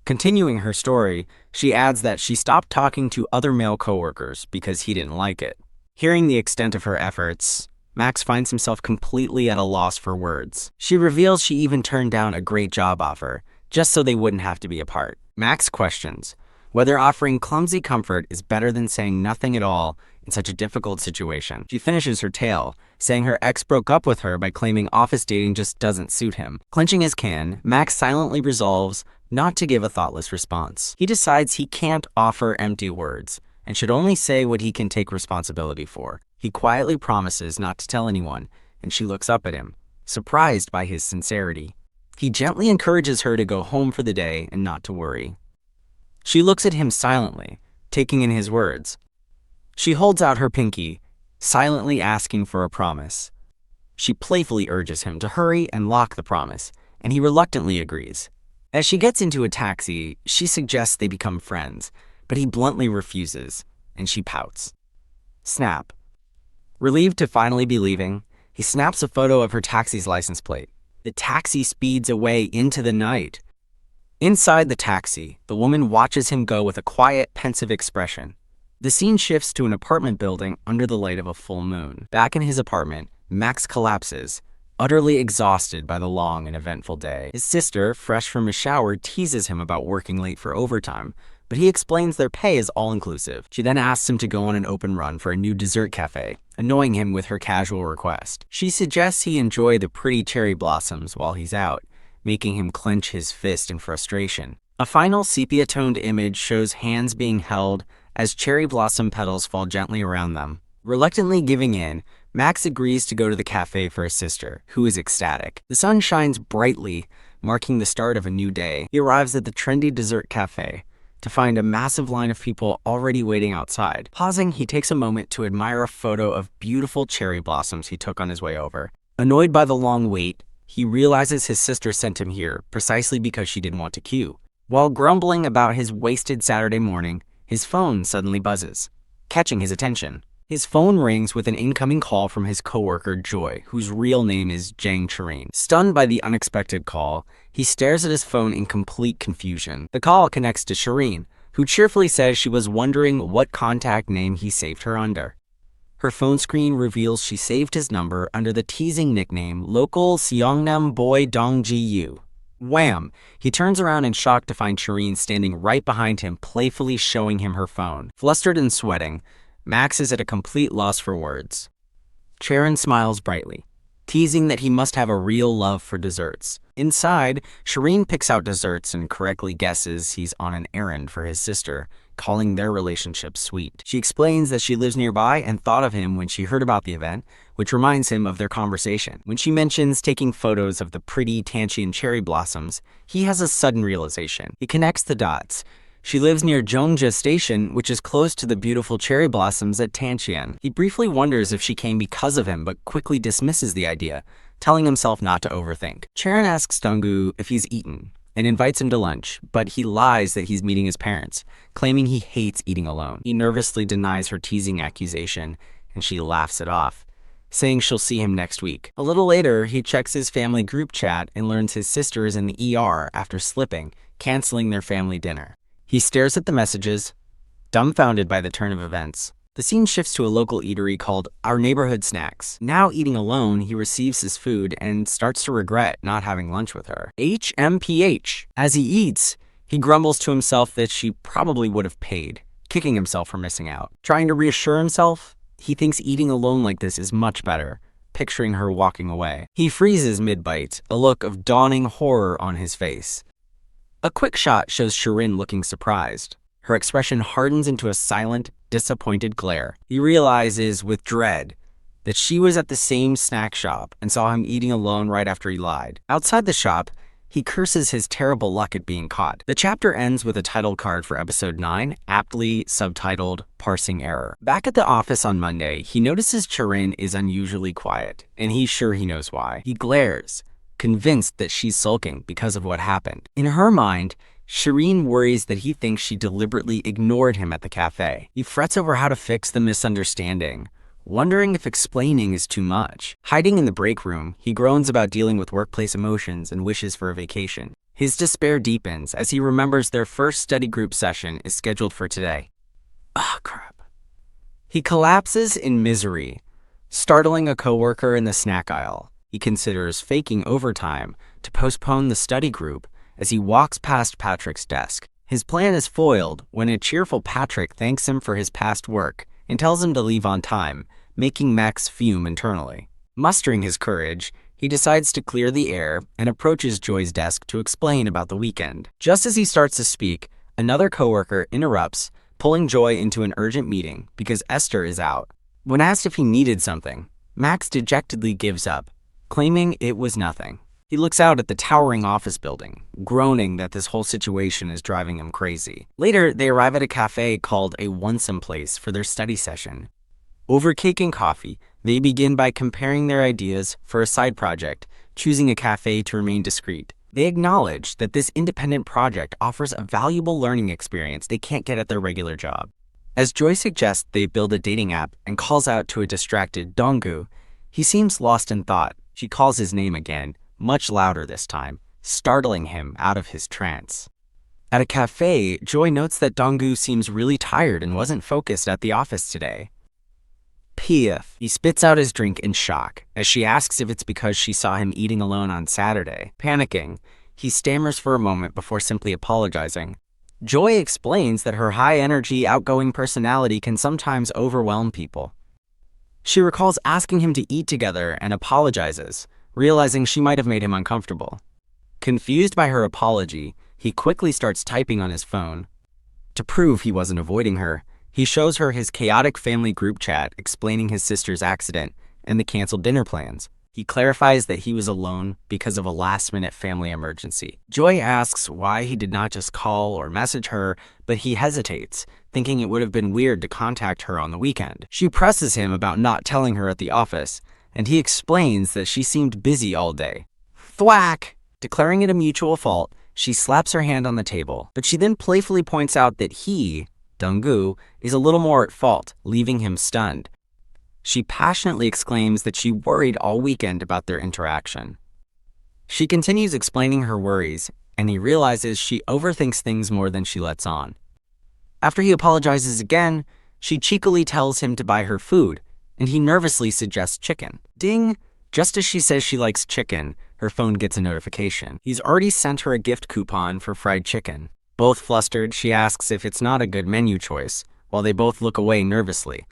Continuing her story, she adds that she stopped talking to other male coworkers because he didn't like it. Hearing the extent of her efforts, Max finds himself completely at a loss for words. She reveals she even turned down a great job offer, just so they wouldn't have to be apart. Max questions whether offering clumsy comfort is better than saying nothing at all in such a difficult situation. She finishes her tale, saying her ex broke up with her by claiming office dating just doesn't suit him. Clenching his can, Max silently resolves not to give a thoughtless response. He decides he can't offer empty words and should only say what he can take responsibility for. He quietly promises not to tell anyone, and she looks up at him, surprised by his sincerity. He gently encourages her to go home for the day and not to worry. She looks at him silently, taking in his words. She holds out her pinky, silently asking for a promise. She playfully urges him to hurry and lock the promise, and he reluctantly agrees. As she gets into a taxi, she suggests they become friends, but he bluntly refuses, and she pouts. Snap. Relieved to finally be leaving, he snaps a photo of her taxi's license plate. The taxi speeds away into the night. Inside the taxi, the woman watches him go with a quiet, pensive expression. The scene shifts to an apartment building under the light of a full moon. Back in his apartment, Max collapses, utterly exhausted by the long and eventful day. His sister, fresh from a shower, teases him about working late for overtime, but he explains their pay is all-inclusive. She then asks him to go on an open run for a new dessert cafe, annoying him with her casual request. She suggests he enjoy the pretty cherry blossoms while he's out, making him clench his fist in frustration. A final sepia-toned image shows hands being held as cherry blossom petals fall gently around them. Reluctantly giving in, Max agrees to go to the cafe for his sister, who is ecstatic. The sun shines brightly, marking the start of a new day. He arrives at the trendy dessert cafe to find a massive line of people already waiting outside. Pausing, he takes a moment to admire a photo of beautiful cherry blossoms he took on his way over. Annoyed by the long wait, he realizes his sister sent him here precisely because she didn't want to queue. While grumbling about his wasted Saturday morning, his phone suddenly buzzes, catching his attention. His phone rings with an incoming call from his coworker Joy, whose real name is Jang Chireen. Stunned by the unexpected call, he stares at his phone in complete confusion. The call connects to Chireen, who cheerfully says she was wondering what contact name he saved her under. Her phone screen reveals she saved his number under the teasing nickname Local Seongnam Boy Dongji-yu. Wham! He turns around in shock to find Chireen standing right behind him, playfully showing him her phone. Flustered and sweating, Max is at a complete loss for words. Charon smiles brightly, teasing that he must have a real love for desserts. Inside, Chireen picks out desserts and correctly guesses he's on an errand for his sister, calling their relationship sweet. She explains that she lives nearby and thought of him when she heard about the event, which reminds him of their conversation. When she mentions taking photos of the pretty Tanchian cherry blossoms, he has a sudden realization. He connects the dots. She lives near Jeongja Station, which is close to the beautiful cherry blossoms at Tanchian. He briefly wonders if she came because of him, but quickly dismisses the idea, telling himself not to overthink. Charon asks Donggu if he's eaten and invites him to lunch, but he lies that he's meeting his parents, claiming he hates eating alone. He nervously denies her teasing accusation, and she laughs it off, saying she'll see him next week. A little later, he checks his family group chat and learns his sister is in the ER after slipping, canceling their family dinner. He stares at the messages, dumbfounded by the turn of events. The scene shifts to a local eatery called Our Neighborhood Snacks. Now eating alone, he receives his food and starts to regret not having lunch with her. HMPH. As he eats, he grumbles to himself that she probably would have paid, kicking himself for missing out. Trying to reassure himself, he thinks eating alone like this is much better, picturing her walking away. He freezes mid-bite, a look of dawning horror on his face. A quick shot shows Shirin looking surprised. Her expression hardens into a silent, disappointed glare. He realizes with dread that she was at the same snack shop and saw him eating alone right after he lied. Outside the shop, he curses his terrible luck at being caught. The chapter ends with a title card for episode 9, aptly subtitled Parsing Error. Back at the office on Monday, he notices Shirin is unusually quiet, and he's sure he knows why. He glares, convinced that she's sulking because of what happened. In her mind, Shirin worries that he thinks she deliberately ignored him at the cafe. He frets over how to fix the misunderstanding, wondering if explaining is too much. Hiding in the break room, he groans about dealing with workplace emotions and wishes for a vacation. His despair deepens as he remembers their first study group session is scheduled for today. Ah, crap. He collapses in misery, startling a coworker in the snack aisle. He considers faking overtime to postpone the study group as he walks past Patrick's desk. His plan is foiled when a cheerful Patrick thanks him for his past work and tells him to leave on time, making Max fume internally. Mustering his courage, he decides to clear the air and approaches Joy's desk to explain about the weekend. Just as he starts to speak, another coworker interrupts, pulling Joy into an urgent meeting because Esther is out. When asked if he needed something, Max dejectedly gives up, claiming it was nothing. He looks out at the towering office building, groaning that this whole situation is driving him crazy. Later, they arrive at a cafe called a Onesome Place for their study session. Over cake and coffee, they begin by comparing their ideas for a side project, choosing a cafe to remain discreet. They acknowledge that this independent project offers a valuable learning experience they can't get at their regular job. As Joy suggests they build a dating app and calls out to a distracted Donggu, he seems lost in thought. She calls his name again, much louder this time, startling him out of his trance. At a cafe, Joy notes that Donggu seems really tired and wasn't focused at the office today. P.F. He spits out his drink in shock, as she asks if it's because she saw him eating alone on Saturday. Panicking, he stammers for a moment before simply apologizing. Joy explains that her high-energy, outgoing personality can sometimes overwhelm people. She recalls asking him to eat together and apologizes, realizing she might have made him uncomfortable. Confused by her apology, he quickly starts typing on his phone. To prove he wasn't avoiding her, he shows her his chaotic family group chat explaining his sister's accident and the canceled dinner plans. He clarifies that he was alone because of a last-minute family emergency. Joy asks why he did not just call or message her, but he hesitates, thinking it would have been weird to contact her on the weekend. She presses him about not telling her at the office, and he explains that she seemed busy all day. Thwack! Declaring it a mutual fault, she slaps her hand on the table, but she then playfully points out that he, Donggu, is a little more at fault, leaving him stunned. She passionately exclaims that she worried all weekend about their interaction. She continues explaining her worries, and he realizes she overthinks things more than she lets on. After he apologizes again, she cheekily tells him to buy her food, and he nervously suggests chicken. Ding! Just as she says she likes chicken, her phone gets a notification. He's already sent her a gift coupon for fried chicken. Both flustered, she asks if it's not a good menu choice, while they both look away nervously.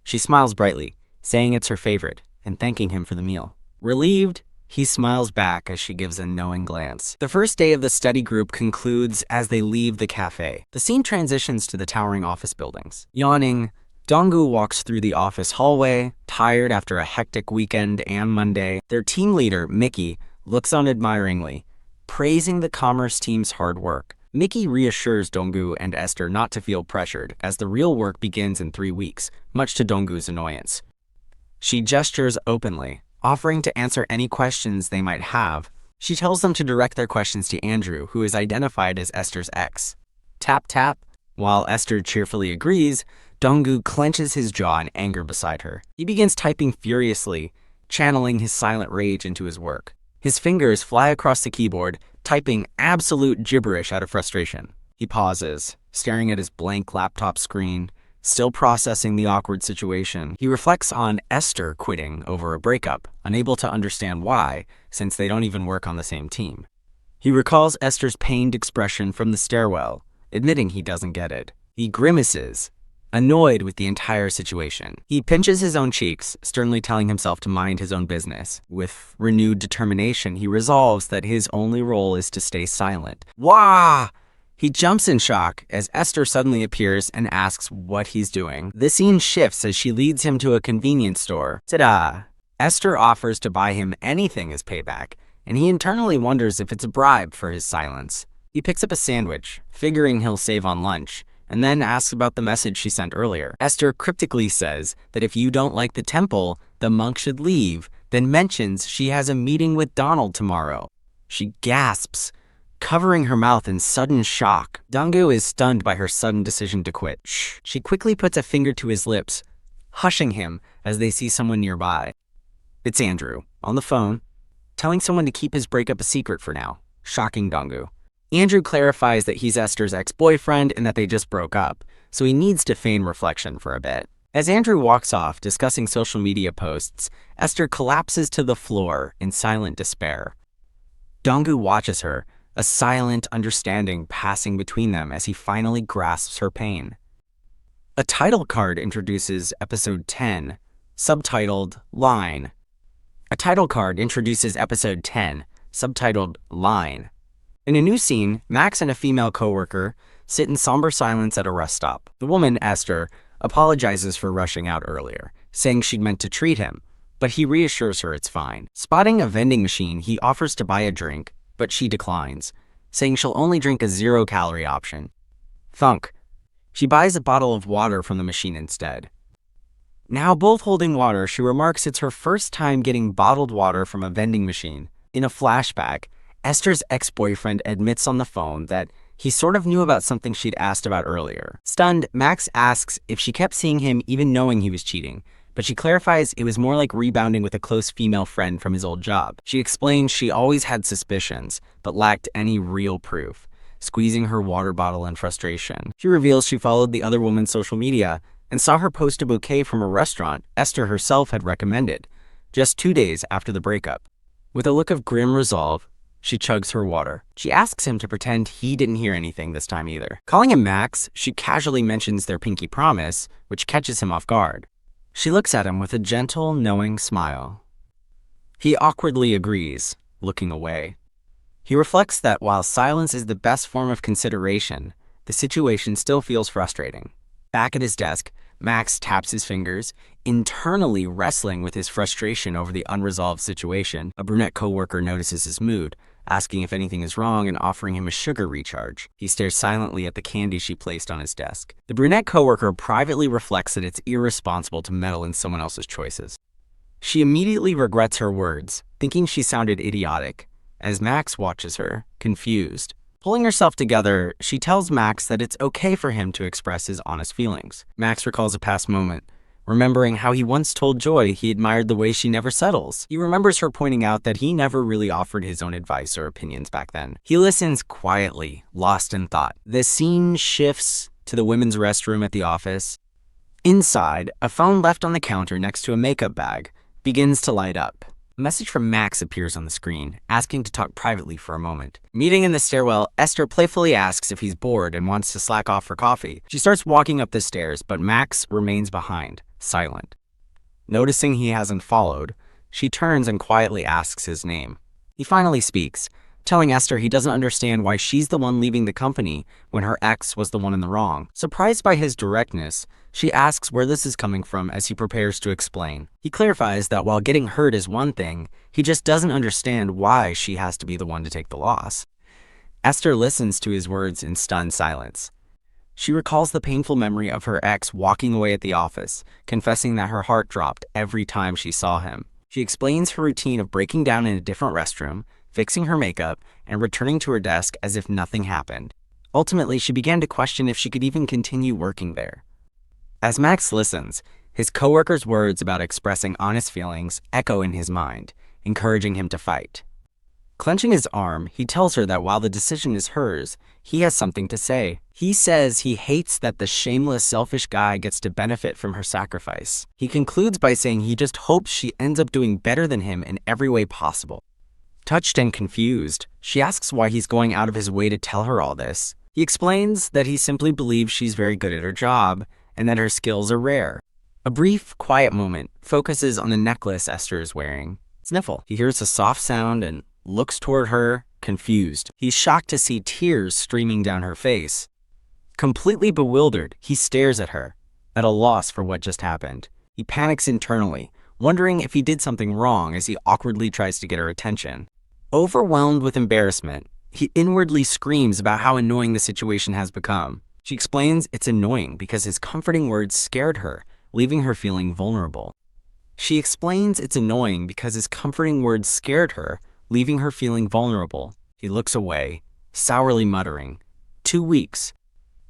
She smiles brightly, saying it's her favorite, and thanking him for the meal. Relieved, he smiles back as she gives a knowing glance. The first day of the study group concludes as they leave the cafe. The scene transitions to the towering office buildings. Yawning, Donggu walks through the office hallway, tired after a hectic weekend and Monday. Their team leader, Mickey, looks on admiringly, praising the commerce team's hard work. Mickey reassures Donggu and Esther not to feel pressured, as the real work begins in 3 weeks, much to Donggu's annoyance. She gestures openly, offering to answer any questions they might have. She tells them to direct their questions to Andrew, who is identified as Esther's ex. Tap tap. While Esther cheerfully agrees, Donggu clenches his jaw in anger beside her. He begins typing furiously, channeling his silent rage into his work. His fingers fly across the keyboard, typing absolute gibberish out of frustration. He pauses, staring at his blank laptop screen, still processing the awkward situation. He reflects on Esther quitting over a breakup, unable to understand why, since they don't even work on the same team. He recalls Esther's pained expression from the stairwell, admitting he doesn't get it. He grimaces, annoyed with the entire situation. He pinches his own cheeks, sternly telling himself to mind his own business. With renewed determination, he resolves that his only role is to stay silent. Wah! He jumps in shock as Esther suddenly appears and asks what he's doing. The scene shifts as she leads him to a convenience store. Ta-da! Esther offers to buy him anything as payback, and he internally wonders if it's a bribe for his silence. He picks up a sandwich, figuring he'll save on lunch, and then asks about the message she sent earlier. Esther cryptically says that if you don't like the temple, the monk should leave, then mentions she has a meeting with Donald tomorrow. She gasps, covering her mouth in sudden shock. Dong-gu is stunned by her sudden decision to quit. Shh. She quickly puts a finger to his lips, hushing him as they see someone nearby. It's Andrew, on the phone, telling someone to keep his breakup a secret for now, shocking Dong-gu. Andrew clarifies that he's Esther's ex-boyfriend and that they just broke up, so he needs to feign reflection for a bit. As Andrew walks off, discussing social media posts, Esther collapses to the floor in silent despair. Dong-gu watches her, a silent understanding passing between them as he finally grasps her pain. A title card introduces episode 10, subtitled Line. A title card introduces episode 10, subtitled Line. In a new scene, Max and a female coworker sit in somber silence at a rest stop. The woman, Esther, apologizes for rushing out earlier, saying she'd meant to treat him, but he reassures her it's fine. Spotting a vending machine, he offers to buy a drink, but she declines, saying she'll only drink a zero-calorie option. Thunk. She buys a bottle of water from the machine instead. Now both holding water, she remarks it's her first time getting bottled water from a vending machine. In a flashback, Esther's ex-boyfriend admits on the phone that he sort of knew about something she'd asked about earlier. Stunned, Max asks if she kept seeing him even knowing he was cheating, but she clarifies it was more like rebounding with a close female friend from his old job. She explains she always had suspicions, but lacked any real proof, squeezing her water bottle in frustration. She reveals she followed the other woman's social media and saw her post a bouquet from a restaurant Esther herself had recommended, just 2 days after the breakup. With a look of grim resolve, she chugs her water. She asks him to pretend he didn't hear anything this time either. Calling him Max, she casually mentions their pinky promise, which catches him off guard. She looks at him with a gentle, knowing smile. He awkwardly agrees, looking away. He reflects that while silence is the best form of consideration, the situation still feels frustrating. Back at his desk, Max taps his fingers, internally wrestling with his frustration over the unresolved situation. A brunette coworker notices his mood, asking if anything is wrong and offering him a sugar recharge. He stares silently at the candy she placed on his desk. The brunette coworker privately reflects that it's irresponsible to meddle in someone else's choices. She immediately regrets her words, thinking she sounded idiotic, as Max watches her, confused. Pulling herself together, she tells Max that it's okay for him to express his honest feelings. Max recalls a past moment, remembering how he once told Joy he admired the way she never settles. He remembers her pointing out that he never really offered his own advice or opinions back then. He listens quietly, lost in thought. The scene shifts to the women's restroom at the office. Inside, a phone left on the counter next to a makeup bag begins to light up. A message from Max appears on the screen, asking to talk privately for a moment. Meeting in the stairwell, Esther playfully asks if he's bored and wants to slack off for coffee. She starts walking up the stairs, but Max remains behind, silent. Noticing he hasn't followed, she turns and quietly asks his name. He finally speaks, telling Esther he doesn't understand why she's the one leaving the company when her ex was the one in the wrong. Surprised by his directness, she asks where this is coming from as he prepares to explain. He clarifies that while getting hurt is one thing, he just doesn't understand why she has to be the one to take the loss. Esther listens to his words in stunned silence. She recalls the painful memory of her ex walking away at the office, confessing that her heart dropped every time she saw him. She explains her routine of breaking down in a different restroom, fixing her makeup, and returning to her desk as if nothing happened. Ultimately, she began to question if she could even continue working there. As Max listens, his coworker's words about expressing honest feelings echo in his mind, encouraging him to fight. Clenching his arm, he tells her that while the decision is hers, he has something to say. He says he hates that the shameless, selfish guy gets to benefit from her sacrifice. He concludes by saying he just hopes she ends up doing better than him in every way possible. Touched and confused, she asks why he's going out of his way to tell her all this. He explains that he simply believes she's very good at her job, and that her skills are rare. A brief, quiet moment focuses on the necklace Esther is wearing. Sniffle. He hears a soft sound and looks toward her, confused. He's shocked to see tears streaming down her face. Completely bewildered, he stares at her, at a loss for what just happened. He panics internally, wondering if he did something wrong as he awkwardly tries to get her attention. Overwhelmed with embarrassment, he inwardly screams about how annoying the situation has become. She explains it's annoying because his comforting words scared her, leaving her feeling vulnerable. He looks away, sourly muttering, 2 weeks.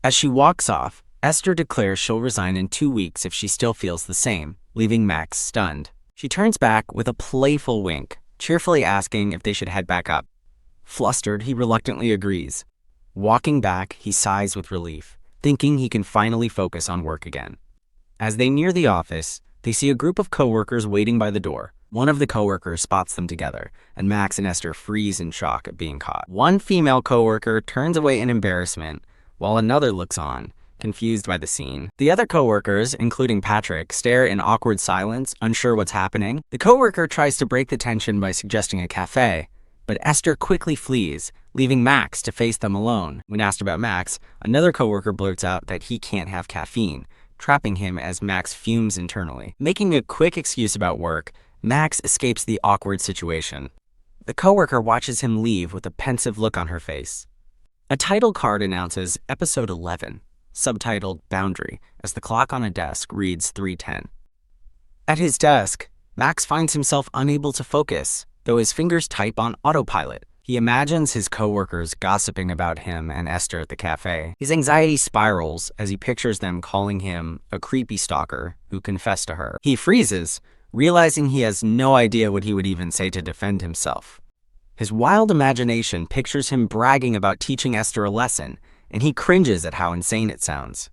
As she walks off, Esther declares she'll resign in 2 weeks if she still feels the same, leaving Max stunned. She turns back with a playful wink, cheerfully asking if they should head back up. Flustered, he reluctantly agrees. Walking back, he sighs with relief, thinking he can finally focus on work again. As they near the office, they see a group of coworkers waiting by the door. One of the coworkers spots them together, and Max and Esther freeze in shock at being caught. One female coworker turns away in embarrassment, while another looks on, confused by the scene. The other coworkers, including Patrick, stare in awkward silence, unsure what's happening. The coworker tries to break the tension by suggesting a cafe, but Esther quickly flees, leaving Max to face them alone. When asked about Max, another coworker blurts out that he can't have caffeine, trapping him as Max fumes internally. Making a quick excuse about work, Max escapes the awkward situation. The coworker watches him leave with a pensive look on her face. A title card announces Episode 11, subtitled Boundary, as the clock on a desk reads 3:10. At his desk, Max finds himself unable to focus, though his fingers type on autopilot. He imagines his coworkers gossiping about him and Esther at the cafe. His anxiety spirals as he pictures them calling him a creepy stalker who confessed to her. He freezes, realizing he has no idea what he would even say to defend himself. His wild imagination pictures him bragging about teaching Esther a lesson, and he cringes at how insane it sounds.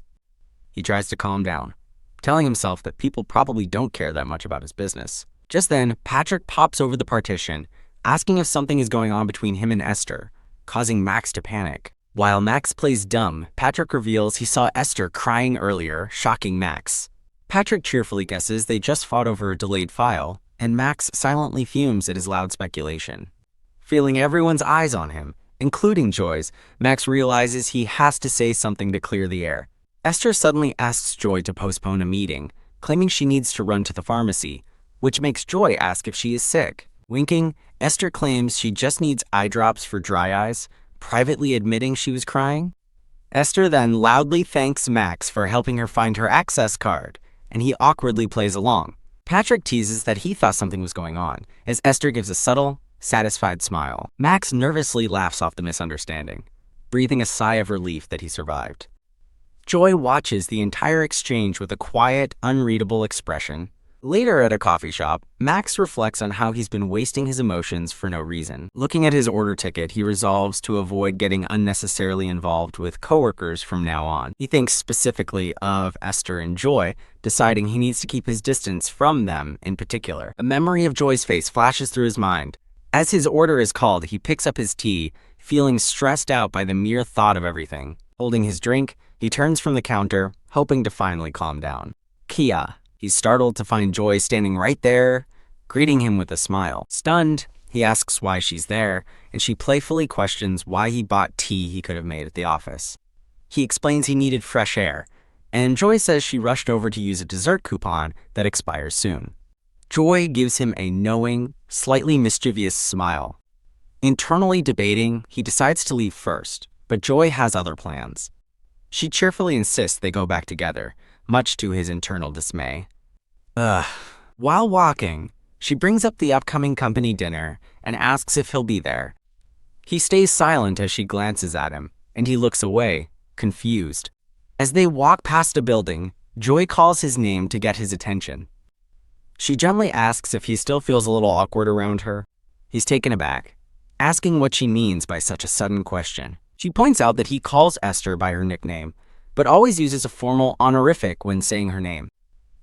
He tries to calm down, telling himself that people probably don't care that much about his business. Just then, Patrick pops over the partition, asking if something is going on between him and Esther, causing Max to panic. While Max plays dumb, Patrick reveals he saw Esther crying earlier, shocking Max. Patrick cheerfully guesses they just fought over a delayed file, and Max silently fumes at his loud speculation. Feeling everyone's eyes on him, including Joy's, Max realizes he has to say something to clear the air. Esther suddenly asks Joy to postpone a meeting, claiming she needs to run to the pharmacy, which makes Joy ask if she is sick. Winking, Esther claims she just needs eye drops for dry eyes, privately admitting she was crying. Esther then loudly thanks Max for helping her find her access card, and he awkwardly plays along. Patrick teases that he thought something was going on, as Esther gives a subtle, satisfied smile. Max nervously laughs off the misunderstanding, breathing a sigh of relief that he survived. Joy watches the entire exchange with a quiet, unreadable expression. Later at a coffee shop, Max reflects on how he's been wasting his emotions for no reason. Looking at his order ticket, he resolves to avoid getting unnecessarily involved with coworkers from now on. He thinks specifically of Esther and Joy, deciding he needs to keep his distance from them in particular. A memory of Joy's face flashes through his mind. As his order is called, he picks up his tea, feeling stressed out by the mere thought of everything. Holding his drink, he turns from the counter, hoping to finally calm down. Kia. He's startled to find Joy standing right there, greeting him with a smile. Stunned, he asks why she's there, and she playfully questions why he bought tea he could have made at the office. He explains he needed fresh air, and Joy says she rushed over to use a dessert coupon that expires soon. Joy gives him a knowing, slightly mischievous smile. Internally debating, he decides to leave first, but Joy has other plans. She cheerfully insists they go back together, much to his internal dismay. While walking, she brings up the upcoming company dinner and asks if he'll be there. He stays silent as she glances at him, and he looks away, confused. As they walk past a building, Joy calls his name to get his attention. She gently asks if he still feels a little awkward around her. He's taken aback, asking what she means by such a sudden question. She points out that he calls Esther by her nickname, but always uses a formal honorific when saying her name.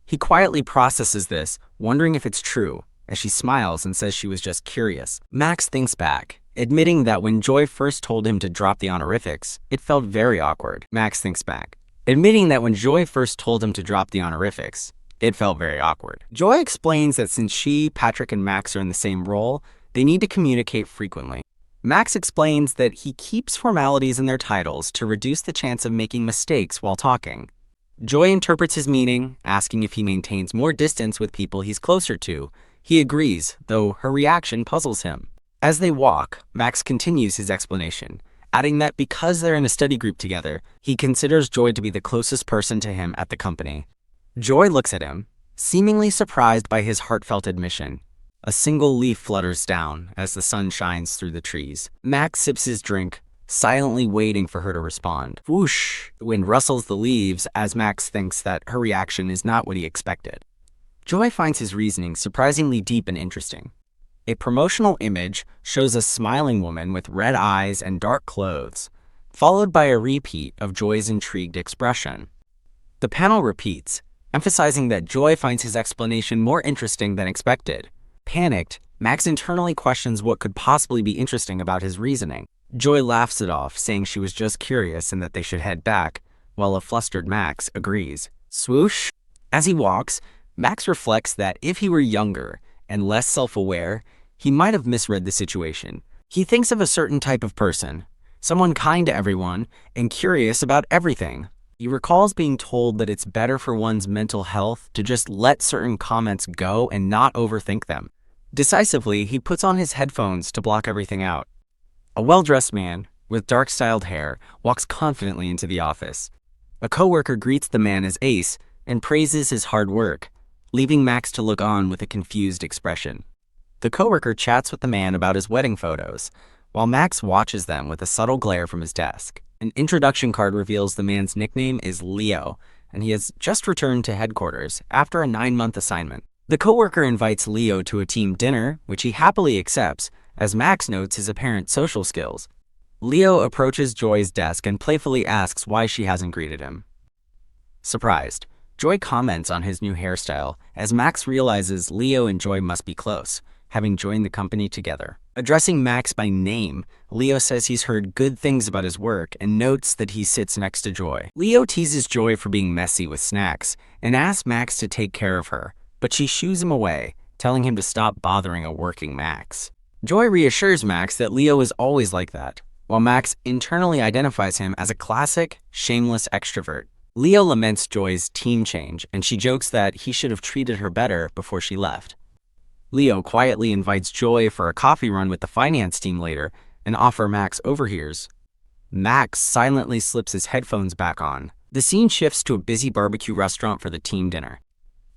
He quietly processes this, wondering if it's true, as she smiles and says she was just curious. Max thinks back, admitting that when Joy first told him to drop the honorifics, it felt very awkward. Max thinks back, admitting that when Joy first told him to drop the honorifics, it felt very awkward. Joy explains that since she, Patrick, and Max are in the same role, they need to communicate frequently. Max explains that he keeps formalities in their titles to reduce the chance of making mistakes while talking. Joy interprets his meaning, asking if he maintains more distance with people he's closer to. He agrees, though her reaction puzzles him. As they walk, Max continues his explanation, adding that because they're in a study group together, he considers Joy to be the closest person to him at the company. Joy looks at him, seemingly surprised by his heartfelt admission. A single leaf flutters down as the sun shines through the trees. Max sips his drink, silently waiting for her to respond. Whoosh! The wind rustles the leaves as Max thinks that her reaction is not what he expected. Joy finds his reasoning surprisingly deep and interesting. A promotional image shows a smiling woman with red eyes and dark clothes, followed by a repeat of Joy's intrigued expression. The panel repeats, emphasizing that Joy finds his explanation more interesting than expected. Panicked, Max internally questions what could possibly be interesting about his reasoning. Joy laughs it off, saying she was just curious and that they should head back, while a flustered Max agrees. Swoosh! As he walks, Max reflects that if he were younger and less self-aware, he might have misread the situation. He thinks of a certain type of person, someone kind to everyone and curious about everything. He recalls being told that it's better for one's mental health to just let certain comments go and not overthink them. Decisively, he puts on his headphones to block everything out. A well-dressed man, with dark-styled hair, walks confidently into the office. A coworker greets the man as Ace and praises his hard work, leaving Max to look on with a confused expression. The coworker chats with the man about his wedding photos, while Max watches them with a subtle glare from his desk. An introduction card reveals the man's nickname is Leo, and he has just returned to headquarters after a 9-month assignment. The coworker invites Leo to a team dinner, which he happily accepts, as Max notes his apparent social skills. Leo approaches Joy's desk and playfully asks why she hasn't greeted him. Surprised, Joy comments on his new hairstyle, as Max realizes Leo and Joy must be close, having joined the company together. Addressing Max by name, Leo says he's heard good things about his work and notes that he sits next to Joy. Leo teases Joy for being messy with snacks and asks Max to take care of her, but she shoos him away, telling him to stop bothering a working Max. Joy reassures Max that Leo is always like that, while Max internally identifies him as a classic, shameless extrovert. Leo laments Joy's team change, and she jokes that he should have treated her better before she left. Leo quietly invites Joy for a coffee run with the finance team later, an offer Max overhears. Max silently slips his headphones back on. The scene shifts to a busy barbecue restaurant for the team dinner.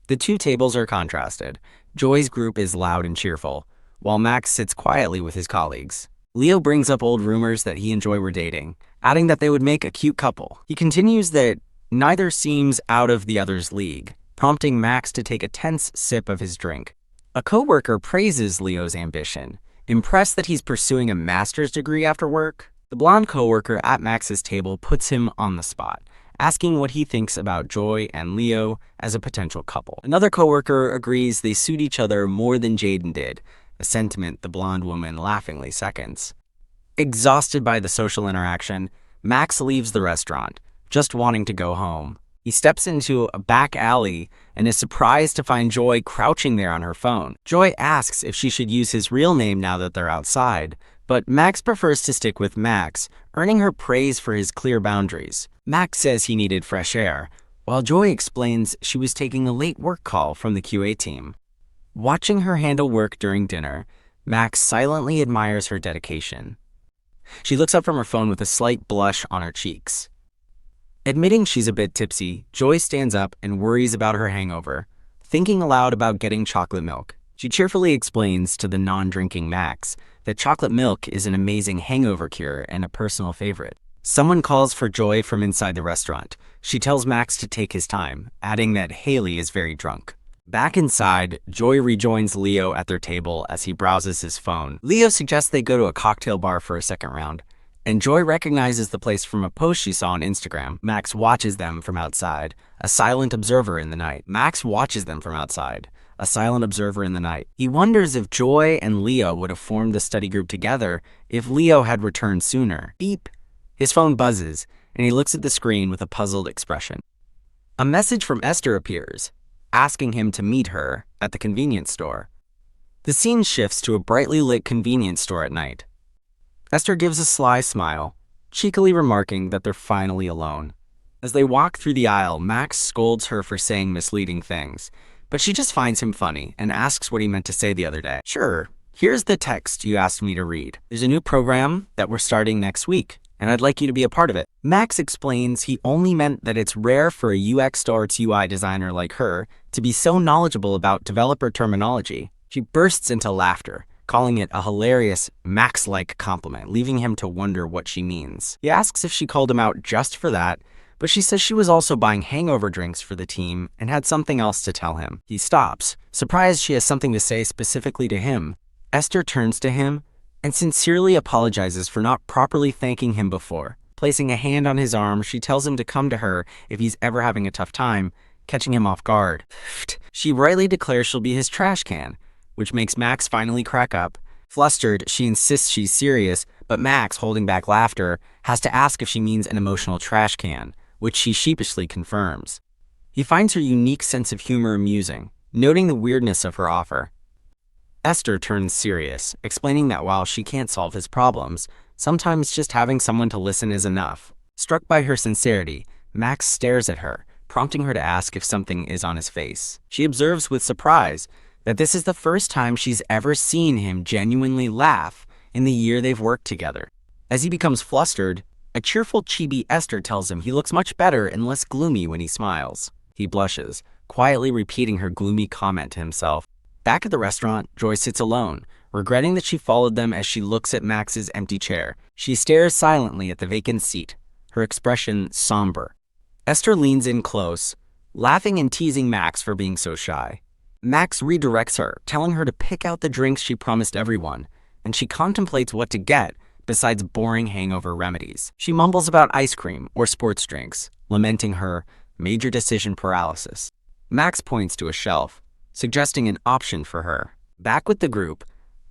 The two tables are contrasted. Joy's group is loud and cheerful, while Max sits quietly with his colleagues. Leo brings up old rumors that he and Joy were dating, adding that they would make a cute couple. He continues that neither seems out of the other's league, prompting Max to take a tense sip of his drink. A coworker praises Leo's ambition, impressed that he's pursuing a master's degree after work. The blonde coworker at Max's table puts him on the spot, asking what he thinks about Joy and Leo as a potential couple. Another coworker agrees they suit each other more than Jaden did, a sentiment the blonde woman laughingly seconds. Exhausted by the social interaction, Max leaves the restaurant, just wanting to go home. He steps into a back alley and is surprised to find Joy crouching there on her phone. Joy asks if she should use his real name now that they're outside, but Max prefers to stick with Max, earning her praise for his clear boundaries. Max says he needed fresh air, while Joy explains she was taking a late work call from the QA team. Watching her handle work during dinner, Max silently admires her dedication. She looks up from her phone with a slight blush on her cheeks. Admitting she's a bit tipsy, Joy stands up and worries about her hangover, thinking aloud about getting chocolate milk. She cheerfully explains to the non-drinking Max that chocolate milk is an amazing hangover cure and a personal favorite. Someone calls for Joy from inside the restaurant. She tells Max to take his time, adding that Haley is very drunk. Back inside, Joy rejoins Leo at their table as he browses his phone. Leo suggests they go to a cocktail bar for a second round, and Joy recognizes the place from a post she saw on Instagram. Max watches them from outside, a silent observer in the night. He wonders if Joy and Leo would have formed the study group together if Leo had returned sooner. Beep! His phone buzzes, and he looks at the screen with a puzzled expression. A message from Esther appears, asking him to meet her at the convenience store. The scene shifts to a brightly lit convenience store at night. Esther gives a sly smile, cheekily remarking that they're finally alone. As they walk through the aisle, Max scolds her for saying misleading things, but she just finds him funny and asks what he meant to say the other day. Sure, here's the text you asked me to read. There's a new program that we're starting next week, and I'd like you to be a part of it. Max explains he only meant that it's rare for a UX or UI designer like her to be so knowledgeable about developer terminology. She bursts into laughter, calling it a hilarious, Max-like compliment, leaving him to wonder what she means. He asks if she called him out just for that, but she says she was also buying hangover drinks for the team and had something else to tell him. He stops, surprised she has something to say specifically to him. Esther turns to him and sincerely apologizes for not properly thanking him before. Placing a hand on his arm, she tells him to come to her if he's ever having a tough time, catching him off guard. She rightly declares she'll be his trash can, which makes Max finally crack up. Flustered, she insists she's serious, but Max, holding back laughter, has to ask if she means an emotional trash can, which she sheepishly confirms. He finds her unique sense of humor amusing, noting the weirdness of her offer. Esther turns serious, explaining that while she can't solve his problems, sometimes just having someone to listen is enough. Struck by her sincerity, Max stares at her, prompting her to ask if something is on his face. She observes with surprise that this is the first time she's ever seen him genuinely laugh in the year they've worked together. As he becomes flustered, a cheerful chibi Esther tells him he looks much better and less gloomy when he smiles. He blushes, quietly repeating her gloomy comment to himself. Back at the restaurant, Joy sits alone, regretting that she followed them. As she looks at Max's empty chair, she stares silently at the vacant seat, her expression somber. Esther leans in close, laughing and teasing Max for being so shy. Max redirects her, telling her to pick out the drinks she promised everyone, and she contemplates what to get besides boring hangover remedies. She mumbles about ice cream or sports drinks, lamenting her major decision paralysis. Max points to a shelf, suggesting an option for her. Back with the group,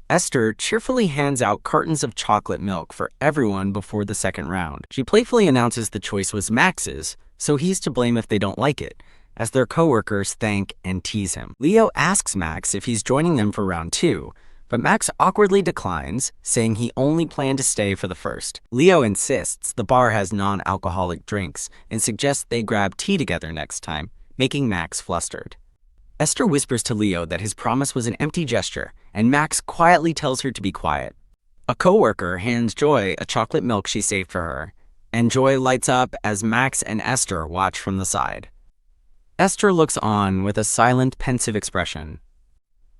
Esther cheerfully hands out cartons of chocolate milk for everyone before the second round. She playfully announces the choice was Max's, so he's to blame if they don't like it, as their coworkers thank and tease him. Leo asks Max if he's joining them for round 2, but Max awkwardly declines, saying he only planned to stay for the first. Leo insists the bar has non-alcoholic drinks and suggests they grab tea together next time, making Max flustered. Esther whispers to Leo that his promise was an empty gesture, and Max quietly tells her to be quiet. A coworker hands Joy a chocolate milk she saved for her, and Joy lights up as Max and Esther watch from the side. Esther looks on with a silent, pensive expression.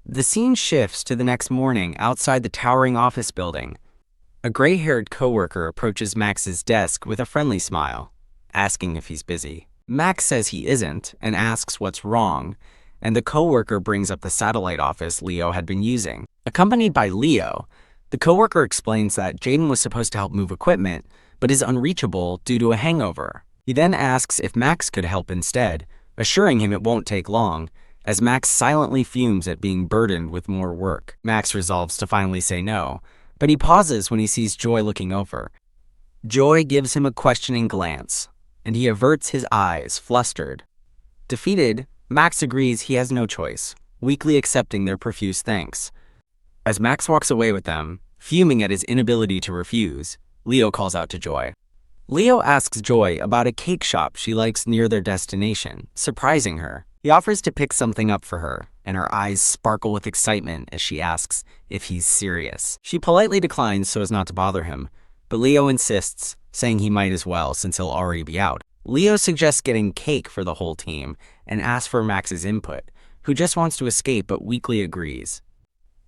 The scene shifts to the next morning outside the towering office building. A gray-haired coworker approaches Max's desk with a friendly smile, asking if he's busy. Max says he isn't and asks what's wrong, and the coworker brings up the satellite office Leo had been using. Accompanied by Leo, the coworker explains that Jaden was supposed to help move equipment, but is unreachable due to a hangover. He then asks if Max could help instead, assuring him it won't take long, as Max silently fumes at being burdened with more work. Max resolves to finally say no, but he pauses when he sees Joy looking over. Joy gives him a questioning glance, and he averts his eyes, flustered. Defeated, Max agrees he has no choice, weakly accepting their profuse thanks. As Max walks away with them, fuming at his inability to refuse, Leo calls out to Joy. Leo asks Joy about a cake shop she likes near their destination, surprising her. He offers to pick something up for her, and her eyes sparkle with excitement as she asks if he's serious. She politely declines so as not to bother him, but Leo insists, saying he might as well since he'll already be out. Leo suggests getting cake for the whole team and asks for Max's input, who just wants to escape but weakly agrees.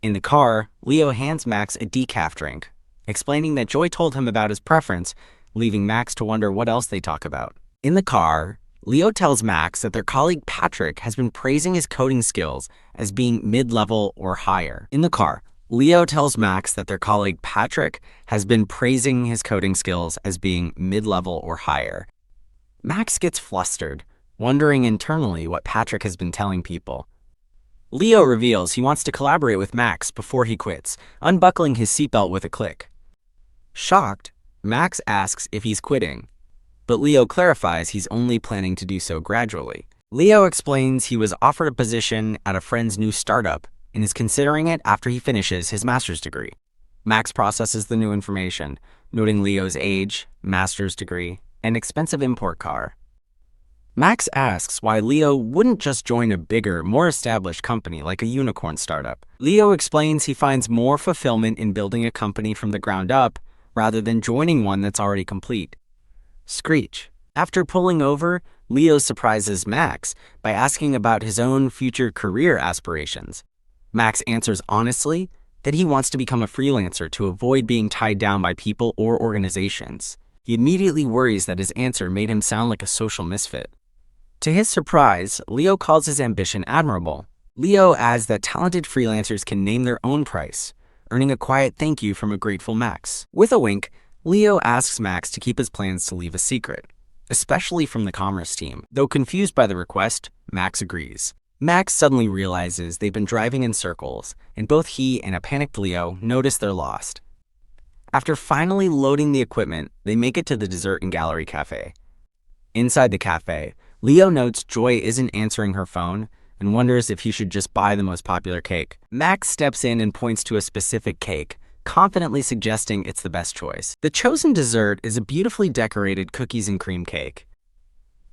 In the car, Leo hands Max a decaf drink, explaining that Joy told him about his preference, leaving Max to wonder what else they talk about. In the car, Leo tells Max that their colleague Patrick has been praising his coding skills as being mid-level or higher. In the car, Leo tells Max that their colleague Patrick has been praising his coding skills as being mid-level or higher. Max gets flustered, wondering internally what Patrick has been telling people. Leo reveals he wants to collaborate with Max before he quits, unbuckling his seatbelt with a click. Shocked, Max asks if he's quitting. but Leo clarifies he's only planning to do so gradually. Leo explains he was offered a position at a friend's new startup and is considering it after he finishes his master's degree. Max processes the new information, noting Leo's age, master's degree, and expensive import car. Max asks why Leo wouldn't just join a bigger, more established company like a unicorn startup. Leo explains he finds more fulfillment in building a company from the ground up rather than joining one that's already complete. Screech. After pulling over, Leo surprises Max by asking about his own future career aspirations. Max answers honestly that he wants to become a freelancer to avoid being tied down by people or organizations. He immediately worries that his answer made him sound like a social misfit. To his surprise, Leo calls his ambition admirable. Leo adds that talented freelancers can name their own price, earning a quiet thank you from a grateful Max. With a wink, Leo asks Max to keep his plans to leave a secret, especially from the commerce team. Though confused by the request, Max agrees. Max suddenly realizes they've been driving in circles, and both he and a panicked Leo notice they're lost. After finally loading the equipment, they make it to the dessert and gallery cafe. Inside the cafe, Leo notes Joy isn't answering her phone and wonders if he should just buy the most popular cake. Max steps in and points to a specific cake, confidently suggesting it's the best choice. The chosen dessert is a beautifully decorated cookies and cream cake.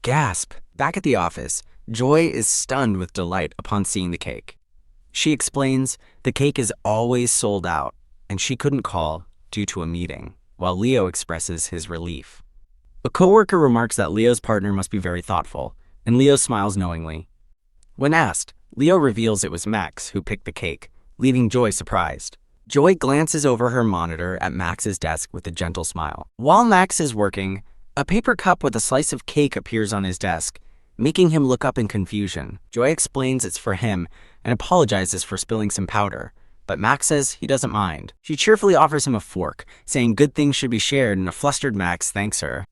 Gasp! Back at the office, Joy is stunned with delight upon seeing the cake. She explains the cake is always sold out, and she couldn't call due to a meeting, while Leo expresses his relief. A coworker remarks that Leo's partner must be very thoughtful, and Leo smiles knowingly. When asked, Leo reveals it was Max who picked the cake, leaving Joy surprised. Joy glances over her monitor at Max's desk with a gentle smile. While Max is working, a paper cup with a slice of cake appears on his desk, making him look up in confusion. Joy explains it's for him and apologizes for spilling some powder, but Max says he doesn't mind. She cheerfully offers him a fork, saying good things should be shared, and a flustered Max thanks her.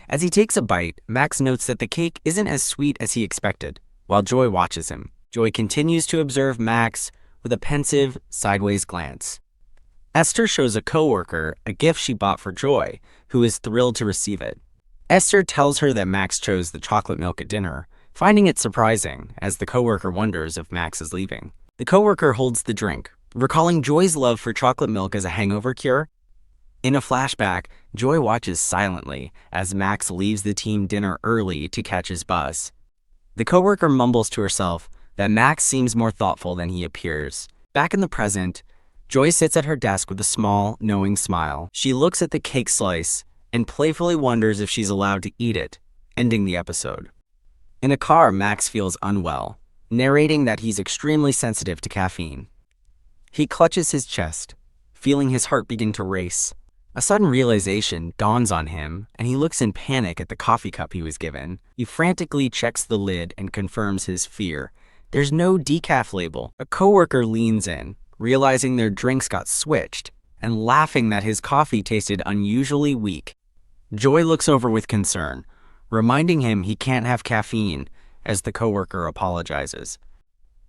As he takes a bite, Max notes that the cake isn't as sweet as he expected, while Joy watches him. Joy continues to observe Max with a pensive, sideways glance. Esther shows a coworker a gift she bought for Joy, who is thrilled to receive it. Esther tells her that Max chose the chocolate milk at dinner, finding it surprising, as the coworker wonders if Max is leaving. The coworker holds the drink, recalling Joy's love for chocolate milk as a hangover cure. In a flashback, Joy watches silently as Max leaves the team dinner early to catch his bus. The coworker mumbles to herself that Max seems more thoughtful than he appears. Back in the present, Joy sits at her desk with a small, knowing smile. She looks at the cake slice and playfully wonders if she's allowed to eat it, ending the episode. In a car, Max feels unwell, narrating that he's extremely sensitive to caffeine. He clutches his chest, feeling his heart begin to race. A sudden realization dawns on him, and he looks in panic at the coffee cup he was given. He frantically checks the lid and confirms his fear. There's no decaf label. A coworker leans in, realizing their drinks got switched, and laughing that his coffee tasted unusually weak. Joy looks over with concern, reminding him he can't have caffeine, as the coworker apologizes.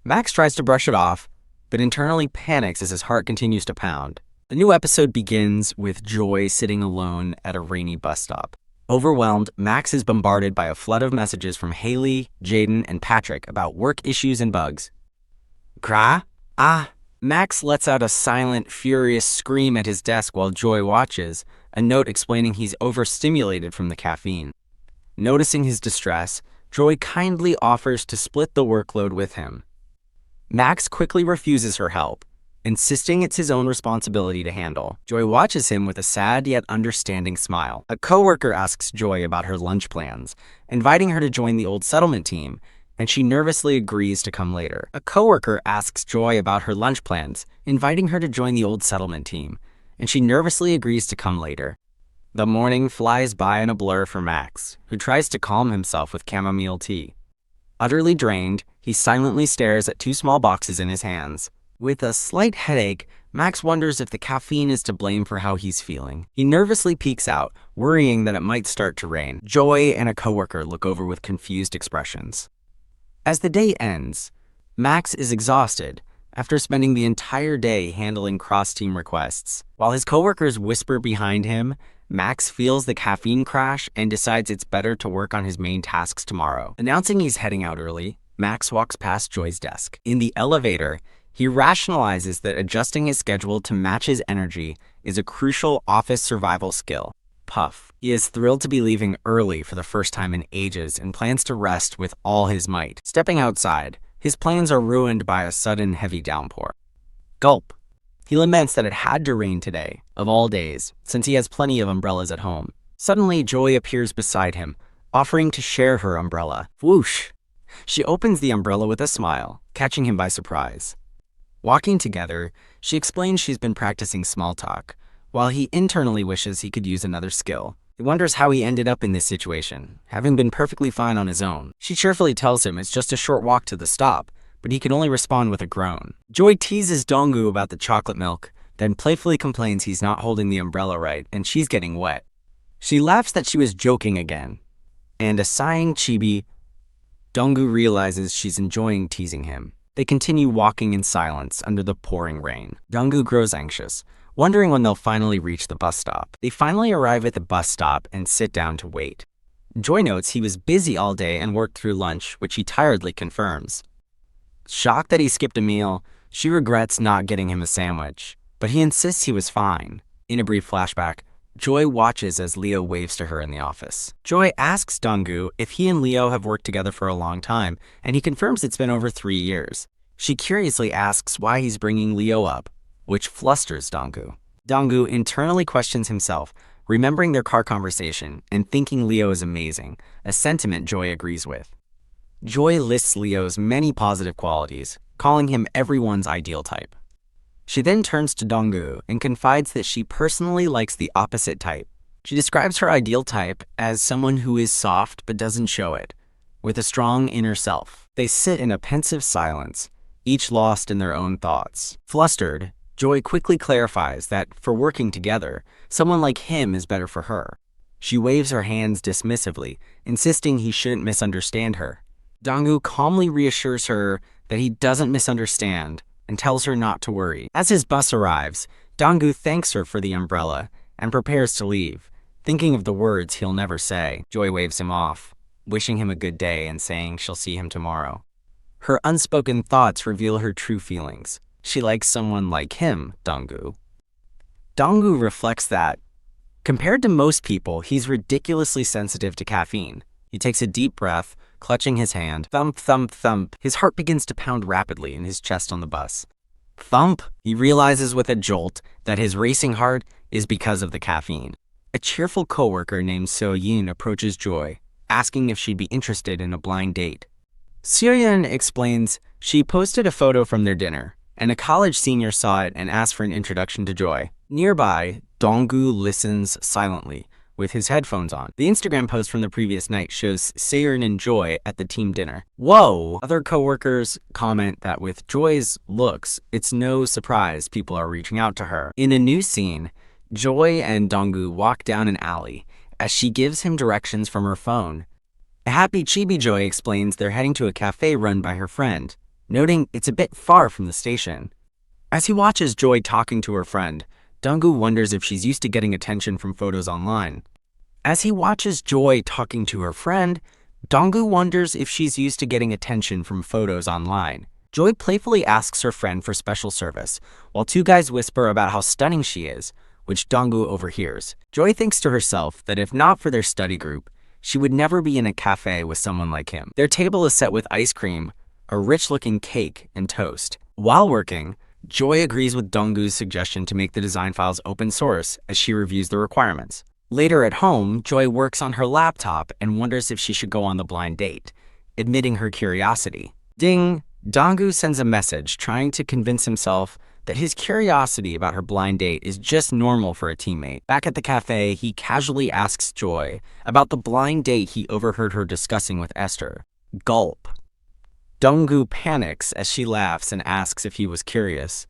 Max tries to brush it off, but internally panics as his heart continues to pound. The new episode begins with Joy sitting alone at a rainy bus stop. Overwhelmed, Max is bombarded by a flood of messages from Haley, Jaden, and Patrick about work issues and bugs. Cry? Ah! Max lets out a silent, furious scream at his desk while Joy watches, a note explaining he's overstimulated from the caffeine. Noticing his distress, Joy kindly offers to split the workload with him. Max quickly refuses her help, insisting it's his own responsibility to handle. Joy watches him with a sad yet understanding smile. A coworker asks Joy about her lunch plans, inviting her to join the old settlement team, and she nervously agrees to come later. A coworker asks Joy about her lunch plans, inviting her to join the old settlement team, and she nervously agrees to come later. The morning flies by in a blur for Max, who tries to calm himself with chamomile tea. Utterly drained, he silently stares at two small boxes in his hands. With a slight headache, Max wonders if the caffeine is to blame for how he's feeling. He nervously peeks out, worrying that it might start to rain. Joy and a coworker look over with confused expressions. As the day ends, Max is exhausted after spending the entire day handling cross-team requests. While his coworkers whisper behind him Max feels the caffeine crash and decides it's better to work on his main tasks tomorrow. Announcing he's heading out early, Max walks past Joy's desk. In the elevator, he rationalizes that adjusting his schedule to match his energy is a crucial office survival skill. Puff. He is thrilled to be leaving early for the first time in ages and plans to rest with all his might. Stepping outside, his plans are ruined by a sudden heavy downpour. Gulp. He laments that it had to rain today, of all days, since he has plenty of umbrellas at home. Suddenly, Joy appears beside him, offering to share her umbrella. Whoosh! She opens the umbrella with a smile, catching him by surprise. Walking together, she explains she's been practicing small talk, while he internally wishes he could use another skill. He wonders how he ended up in this situation, having been perfectly fine on his own. She cheerfully tells him it's just a short walk to the stop, but he can only respond with a groan. Joy teases Donggu about the chocolate milk, then playfully complains he's not holding the umbrella right and she's getting wet. She laughs that she was joking again, and a sighing Chibi, Donggu realizes she's enjoying teasing him. They continue walking in silence under the pouring rain. Donggu grows anxious, wondering when they'll finally reach the bus stop. They finally arrive at the bus stop and sit down to wait. Joy notes he was busy all day and worked through lunch, which he tiredly confirms. Shocked that he skipped a meal, she regrets not getting him a sandwich, but he insists he was fine. In a brief flashback, Joy watches as Leo waves to her in the office. Joy asks Donggu if he and Leo have worked together for a long time, and he confirms it's been over 3 years. She curiously asks why he's bringing Leo up, which flusters Donggu. Donggu internally questions himself, remembering their car conversation and thinking Leo is amazing, a sentiment Joy agrees with. Joy lists Leo's many positive qualities, calling him everyone's ideal type. She then turns to Donggu and confides that she personally likes the opposite type. She describes her ideal type as someone who is soft but doesn't show it, with a strong inner self. They sit in a pensive silence, each lost in their own thoughts. Flustered, Joy quickly clarifies that for working together, someone like him is better for her. She waves her hands dismissively, insisting he shouldn't misunderstand her. Donggu calmly reassures her that he doesn't misunderstand and tells her not to worry. As his bus arrives, Donggu thanks her for the umbrella and prepares to leave, thinking of the words he'll never say. Joy waves him off, wishing him a good day and saying she'll see him tomorrow. Her unspoken thoughts reveal her true feelings. She likes someone like him, Donggu. Donggu reflects that, compared to most people, he's ridiculously sensitive to caffeine. He takes a deep breath, clutching his hand. Thump, thump, thump. His heart begins to pound rapidly in his chest on the bus. Thump! He realizes with a jolt that his racing heart is because of the caffeine. A cheerful coworker named So-Yin approaches Joy, asking if she'd be interested in a blind date. So-Yin explains she posted a photo from their dinner, and a college senior saw it and asked for an introduction to Joy. Nearby, Donggu listens silently, with his headphones on. The Instagram post from the previous night shows Seyern and Joy at the team dinner. Whoa! Other coworkers comment that with Joy's looks, it's no surprise people are reaching out to her. In a new scene, Joy and Donggu walk down an alley as she gives him directions from her phone. A happy Chibi Joy explains they're heading to a cafe run by her friend, noting it's a bit far from the station. As he watches Joy talking to her friend, Donggu wonders if she's used to getting attention from photos online. As he watches Joy talking to her friend, Donggu wonders if she's used to getting attention from photos online. Joy playfully asks her friend for special service, while two guys whisper about how stunning she is, which Donggu overhears. Joy thinks to herself that if not for their study group, she would never be in a cafe with someone like him. Their table is set with ice cream, a rich-looking cake, and toast. While working, Joy agrees with Donggu's suggestion to make the design files open source as she reviews the requirements. Later at home, Joy works on her laptop and wonders if she should go on the blind date, admitting her curiosity. Ding! Donggu sends a message trying to convince himself that his curiosity about her blind date is just normal for a teammate. Back at the cafe, he casually asks Joy about the blind date he overheard her discussing with Esther. Gulp. Donggu panics as she laughs and asks if he was curious.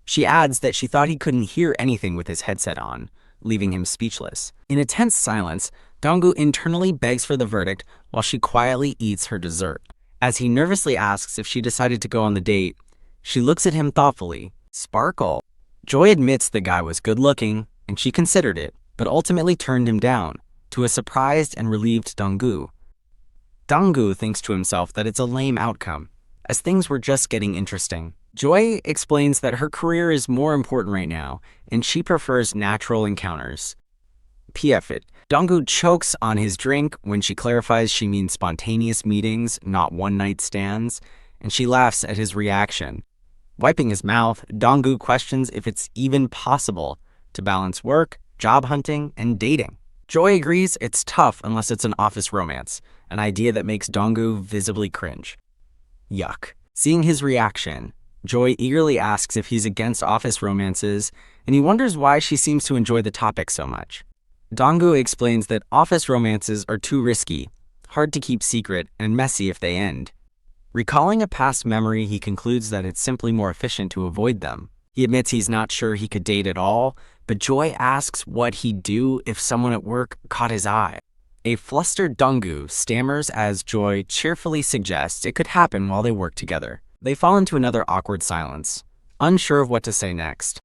She adds that she thought he couldn't hear anything with his headset on, leaving him speechless. In a tense silence, Donggu internally begs for the verdict while she quietly eats her dessert. As he nervously asks if she decided to go on the date, she looks at him thoughtfully. Sparkle. Joy admits the guy was good-looking, and she considered it, but ultimately turned him down, to a surprised and relieved Donggu. Donggu thinks to himself that it's a lame outcome, as things were just getting interesting. Joy explains that her career is more important right now, and she prefers natural encounters. PF it. Donggu chokes on his drink when she clarifies she means spontaneous meetings, not one-night stands, and she laughs at his reaction. Wiping his mouth, Donggu questions if it's even possible to balance work, job hunting, and dating. Joy agrees it's tough unless it's an office romance, an idea that makes Donggu visibly cringe. Yuck. Seeing his reaction, Joy eagerly asks if he's against office romances, and he wonders why she seems to enjoy the topic so much. Donggu explains that office romances are too risky, hard to keep secret, and messy if they end. Recalling a past memory, he concludes that it's simply more efficient to avoid them. He admits he's not sure he could date at all, but Joy asks what he'd do if someone at work caught his eye. A flustered Donggu stammers as Joy cheerfully suggests it could happen while they work together. They fall into another awkward silence, unsure of what to say next.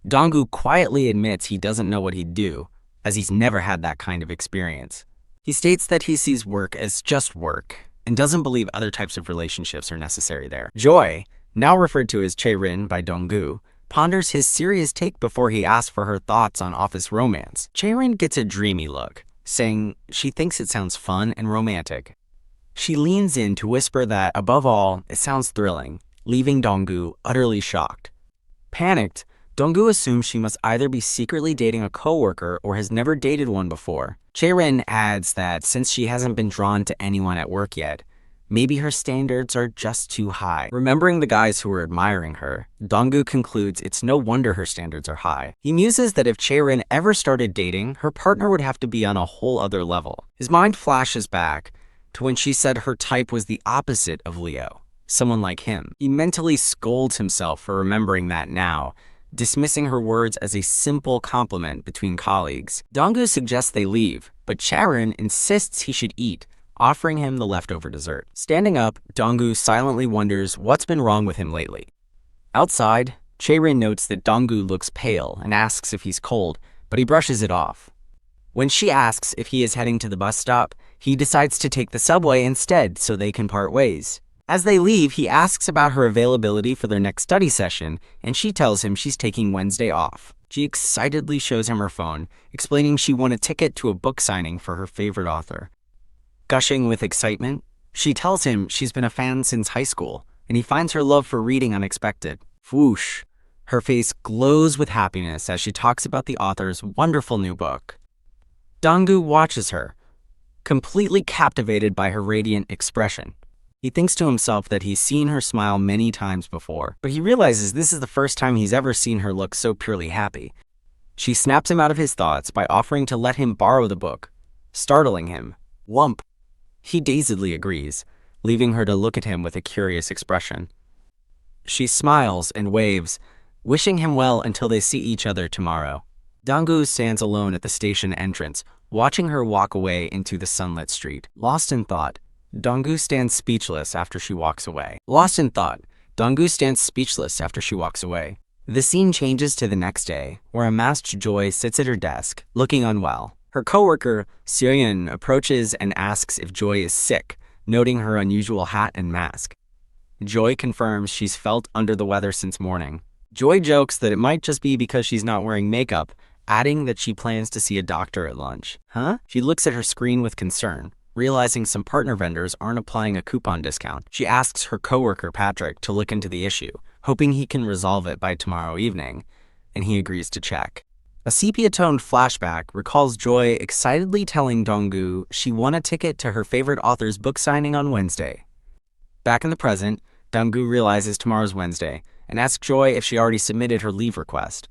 Donggu quietly admits he doesn't know what he'd do, as he's never had that kind of experience. He states that he sees work as just work, and doesn't believe other types of relationships are necessary there. Joy, now referred to as Che-rin by Donggu, ponders his serious take before he asks for her thoughts on office romance. Che-rin gets a dreamy look, saying she thinks it sounds fun and romantic. She leans in to whisper that, above all, it sounds thrilling, leaving Donggu utterly shocked. Panicked, Donggu assumes she must either be secretly dating a coworker or has never dated one before. Che-rin adds that since she hasn't been drawn to anyone at work yet, maybe her standards are just too high. Remembering the guys who were admiring her, Donggu concludes it's no wonder her standards are high. He muses that if Che-rin ever started dating, her partner would have to be on a whole other level. His mind flashes back to when she said her type was the opposite of Leo, someone like him. He mentally scolds himself for remembering that now, dismissing her words as a simple compliment between colleagues. Donggu suggests they leave, but Che-rin insists he should eat, offering him the leftover dessert. Standing up, Donggu silently wonders what's been wrong with him lately. Outside, Che-rin notes that Donggu looks pale and asks if he's cold, but he brushes it off. When she asks if he is heading to the bus stop, he decides to take the subway instead so they can part ways. As they leave, he asks about her availability for their next study session, and she tells him she's taking Wednesday off. She excitedly shows him her phone, explaining she won a ticket to a book signing for her favorite author. Gushing with excitement, she tells him she's been a fan since high school, and he finds her love for reading unexpected. Whoosh! Her face glows with happiness as she talks about the author's wonderful new book. Donggu watches her, completely captivated by her radiant expression. He thinks to himself that he's seen her smile many times before, but he realizes this is the first time he's ever seen her look so purely happy. She snaps him out of his thoughts by offering to let him borrow the book, startling him. Whump! He dazedly agrees, leaving her to look at him with a curious expression. She smiles and waves, wishing him well until they see each other tomorrow. Donggu stands alone at the station entrance, watching her walk away into the sunlit street. Lost in thought, Donggu stands speechless after she walks away. The scene changes to the next day, where a masked Joy sits at her desk, looking unwell. Her coworker, Seoyun, approaches and asks if Joy is sick, noting her unusual hat and mask. Joy confirms she's felt under the weather since morning. Joy jokes that it might just be because she's not wearing makeup, adding that she plans to see a doctor at lunch. She looks at her screen with concern, realizing some partner vendors aren't applying a coupon discount. She asks her coworker Patrick to look into the issue, hoping he can resolve it by tomorrow evening, and he agrees to check. A sepia-toned flashback recalls Joy excitedly telling Donggu she won a ticket to her favorite author's book signing on Wednesday. Back in the present, Donggu realizes tomorrow's Wednesday and asks Joy if she already submitted her leave request.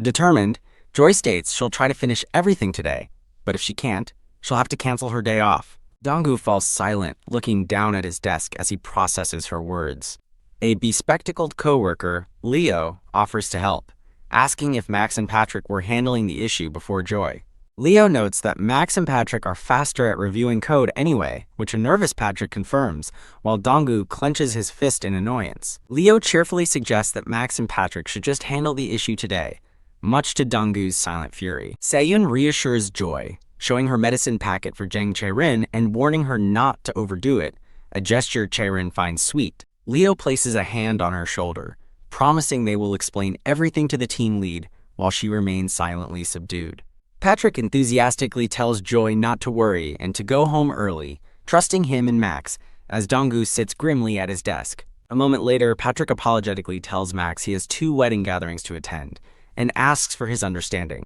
Determined, Joy states she'll try to finish everything today, but if she can't, she'll have to cancel her day off. Donggu falls silent, looking down at his desk as he processes her words. A bespectacled coworker, Leo, offers to help, asking if Max and Patrick were handling the issue before Joy. Leo notes that Max and Patrick are faster at reviewing code anyway, which a nervous Patrick confirms, while Donggu clenches his fist in annoyance. Leo cheerfully suggests that Max and Patrick should just handle the issue today, much to Donggu's silent fury. Seyun reassures Joy, showing her medicine packet for Jang Chae-rin and warning her not to overdo it, a gesture Chae-rin finds sweet. Leo places a hand on her shoulder, promising they will explain everything to the team lead while she remains silently subdued. Patrick enthusiastically tells Joy not to worry and to go home early, trusting him and Max, as Donggu sits grimly at his desk. A moment later, Patrick apologetically tells Max he has 2 wedding gatherings to attend and asks for his understanding.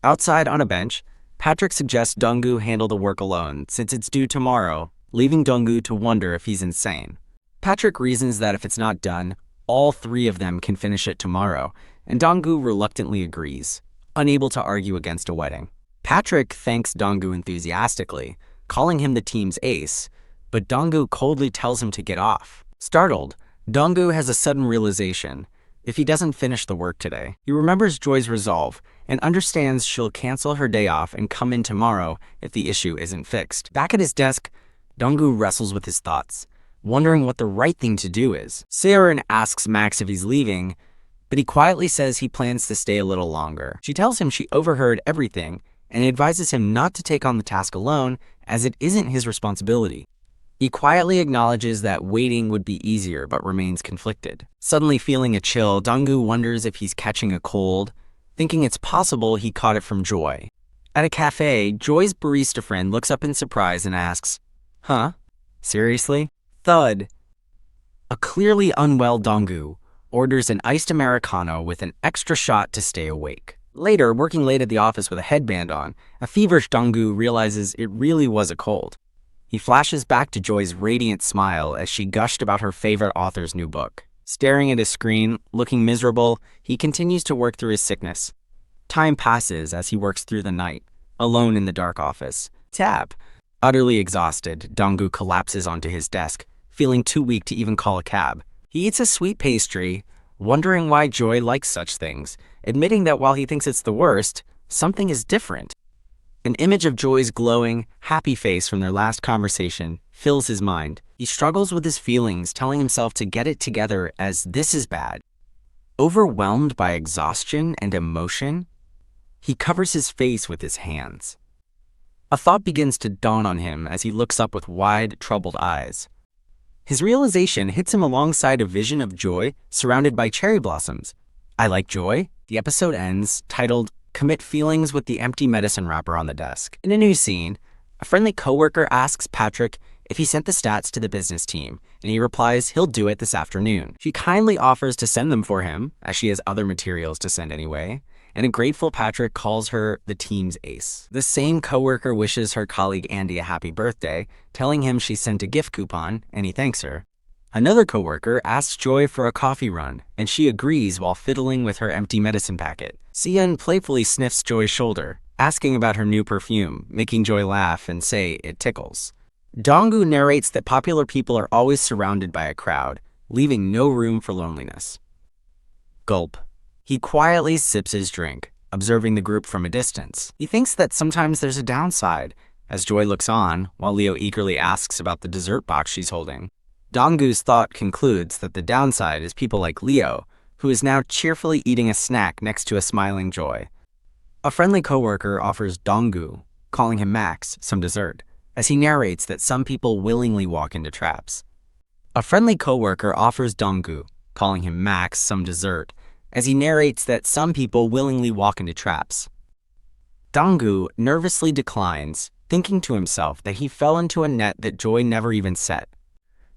Outside on a bench, Patrick suggests Donggu handle the work alone since it's due tomorrow, leaving Donggu to wonder if he's insane. Patrick reasons that if it's not done, all 3 of them can finish it tomorrow, and Donggu reluctantly agrees, unable to argue against a wedding. Patrick thanks Donggu enthusiastically, calling him the team's ace, but Donggu coldly tells him to get off. Startled, Donggu has a sudden realization. If he doesn't finish the work today, he remembers Joy's resolve and understands she'll cancel her day off and come in tomorrow if the issue isn't fixed. Back at his desk, Donggu wrestles with his thoughts, wondering what the right thing to do is. Seyun asks Max if he's leaving, but he quietly says he plans to stay a little longer. She tells him she overheard everything and advises him not to take on the task alone as it isn't his responsibility. He quietly acknowledges that waiting would be easier but remains conflicted. Suddenly feeling a chill, Donggu wonders if he's catching a cold, thinking it's possible he caught it from Joy. At a cafe, Joy's barista friend looks up in surprise and asks, "Huh? Seriously?" Thud. A clearly unwell Donggu orders an iced Americano with an extra shot to stay awake. Later, working late at the office with a headband on, a feverish Donggu realizes it really was a cold. He flashes back to Joy's radiant smile as she gushed about her favorite author's new book. Staring at his screen, looking miserable, he continues to work through his sickness. Time passes as he works through the night, alone in the dark office. Tap. Utterly exhausted, Donggu collapses onto his desk, feeling too weak to even call a cab. He eats a sweet pastry, wondering why Joy likes such things, admitting that while he thinks it's the worst, something is different. An image of Joy's glowing, happy face from their last conversation fills his mind. He struggles with his feelings, telling himself to get it together as this is bad. Overwhelmed by exhaustion and emotion, he covers his face with his hands. A thought begins to dawn on him as he looks up with wide, troubled eyes. His realization hits him alongside a vision of Joy surrounded by cherry blossoms. I like Joy. The episode ends, titled Commit Feelings with the empty medicine wrapper on the desk. In a new scene, a friendly coworker asks Patrick if he sent the stats to the business team, and he replies he'll do it this afternoon. She kindly offers to send them for him, as she has other materials to send anyway, and a grateful Patrick calls her the team's ace. The same coworker wishes her colleague Andy a happy birthday, telling him she sent a gift coupon, and he thanks her. Another coworker asks Joy for a coffee run, and she agrees while fiddling with her empty medicine packet. Seyun playfully sniffs Joy's shoulder, asking about her new perfume, making Joy laugh and say it tickles. Donggu narrates that popular people are always surrounded by a crowd, leaving no room for loneliness. Gulp. He quietly sips his drink, observing the group from a distance. He thinks that sometimes there's a downside, as Joy looks on, while Leo eagerly asks about the dessert box she's holding. Donggu's thought concludes that the downside is people like Leo, who is now cheerfully eating a snack next to a smiling Joy. A friendly coworker offers Donggu, calling him Max, some dessert, as he narrates that some people willingly walk into traps. A friendly coworker offers Donggu, calling him Max, some dessert, as he narrates that some people willingly walk into traps. Donggu nervously declines, thinking to himself that he fell into a net that Joy never even set.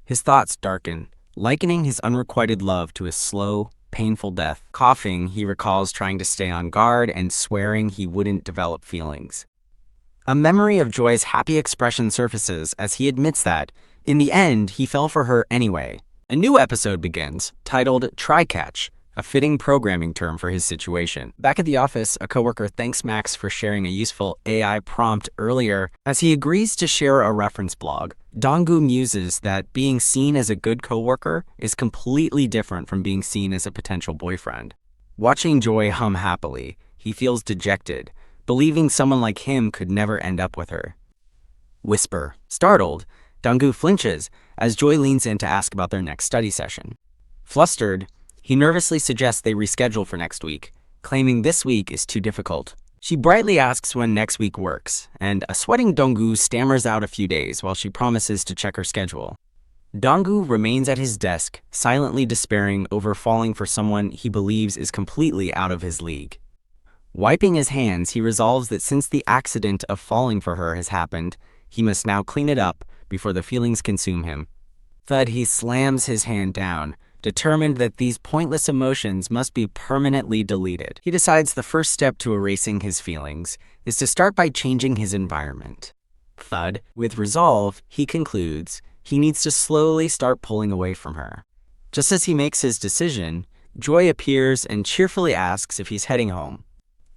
His thoughts darken, likening his unrequited love to a slow, painful death. Coughing, he recalls trying to stay on guard and swearing he wouldn't develop feelings. A memory of Joy's happy expression surfaces as he admits that, in the end, he fell for her anyway. A new episode begins, titled Try Catch, a fitting programming term for his situation. Back at the office, a coworker thanks Max for sharing a useful AI prompt earlier. As he agrees to share a reference blog, Donggu muses that being seen as a good coworker is completely different from being seen as a potential boyfriend. Watching Joy hum happily, he feels dejected, believing someone like him could never end up with her. Whisper. Startled, Donggu flinches as Joy leans in to ask about their next study session. Flustered, he nervously suggests they reschedule for next week, claiming this week is too difficult. She brightly asks when next week works, and a sweating Donggu stammers out a few days while she promises to check her schedule. Donggu remains at his desk, silently despairing over falling for someone he believes is completely out of his league. Wiping his hands, he resolves that since the accident of falling for her has happened, he must now clean it up before the feelings consume him. Thud, he slams his hand down, determined that these pointless emotions must be permanently deleted. He decides the first step to erasing his feelings is to start by changing his environment. Thud, with resolve, he concludes he needs to slowly start pulling away from her. Just as he makes his decision, Joy appears and cheerfully asks if he's heading home.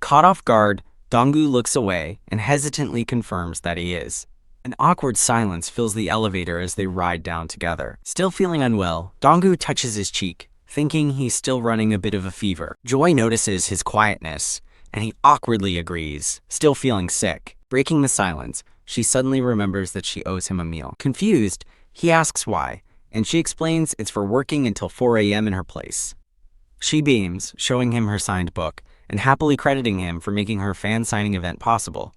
Caught off guard, Donggu looks away and hesitantly confirms that he is. An awkward silence fills the elevator as they ride down together. Still feeling unwell, Donggu touches his cheek, thinking he's still running a bit of a fever. Joy notices his quietness, and he awkwardly agrees, still feeling sick. Breaking the silence, she suddenly remembers that she owes him a meal. Confused, he asks why, and she explains it's for working until 4 a.m. in her place. She beams, showing him her signed book, and happily crediting him for making her fan signing event possible.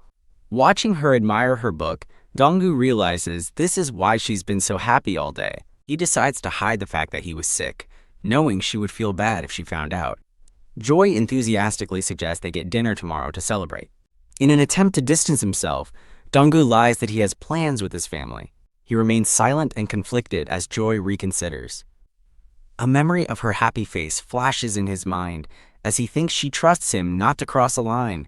Watching her admire her book, Donggu realizes this is why she's been so happy all day. He decides to hide the fact that he was sick, knowing she would feel bad if she found out. Joy enthusiastically suggests they get dinner tomorrow to celebrate. In an attempt to distance himself, Donggu lies that he has plans with his family. He remains silent and conflicted as Joy reconsiders. A memory of her happy face flashes in his mind as he thinks she trusts him not to cross a line.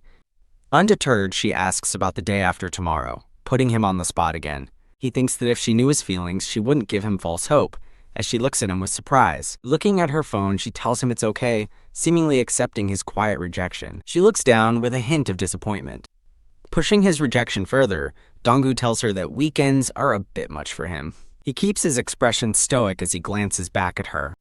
Undeterred, she asks about the day after tomorrow, putting him on the spot again. He thinks that if she knew his feelings, she wouldn't give him false hope, as she looks at him with surprise. Looking at her phone, she tells him it's okay, seemingly accepting his quiet rejection. She looks down with a hint of disappointment. Pushing his rejection further, Donggu tells her that weekends are a bit much for him. He keeps his expression stoic as he glances back at her.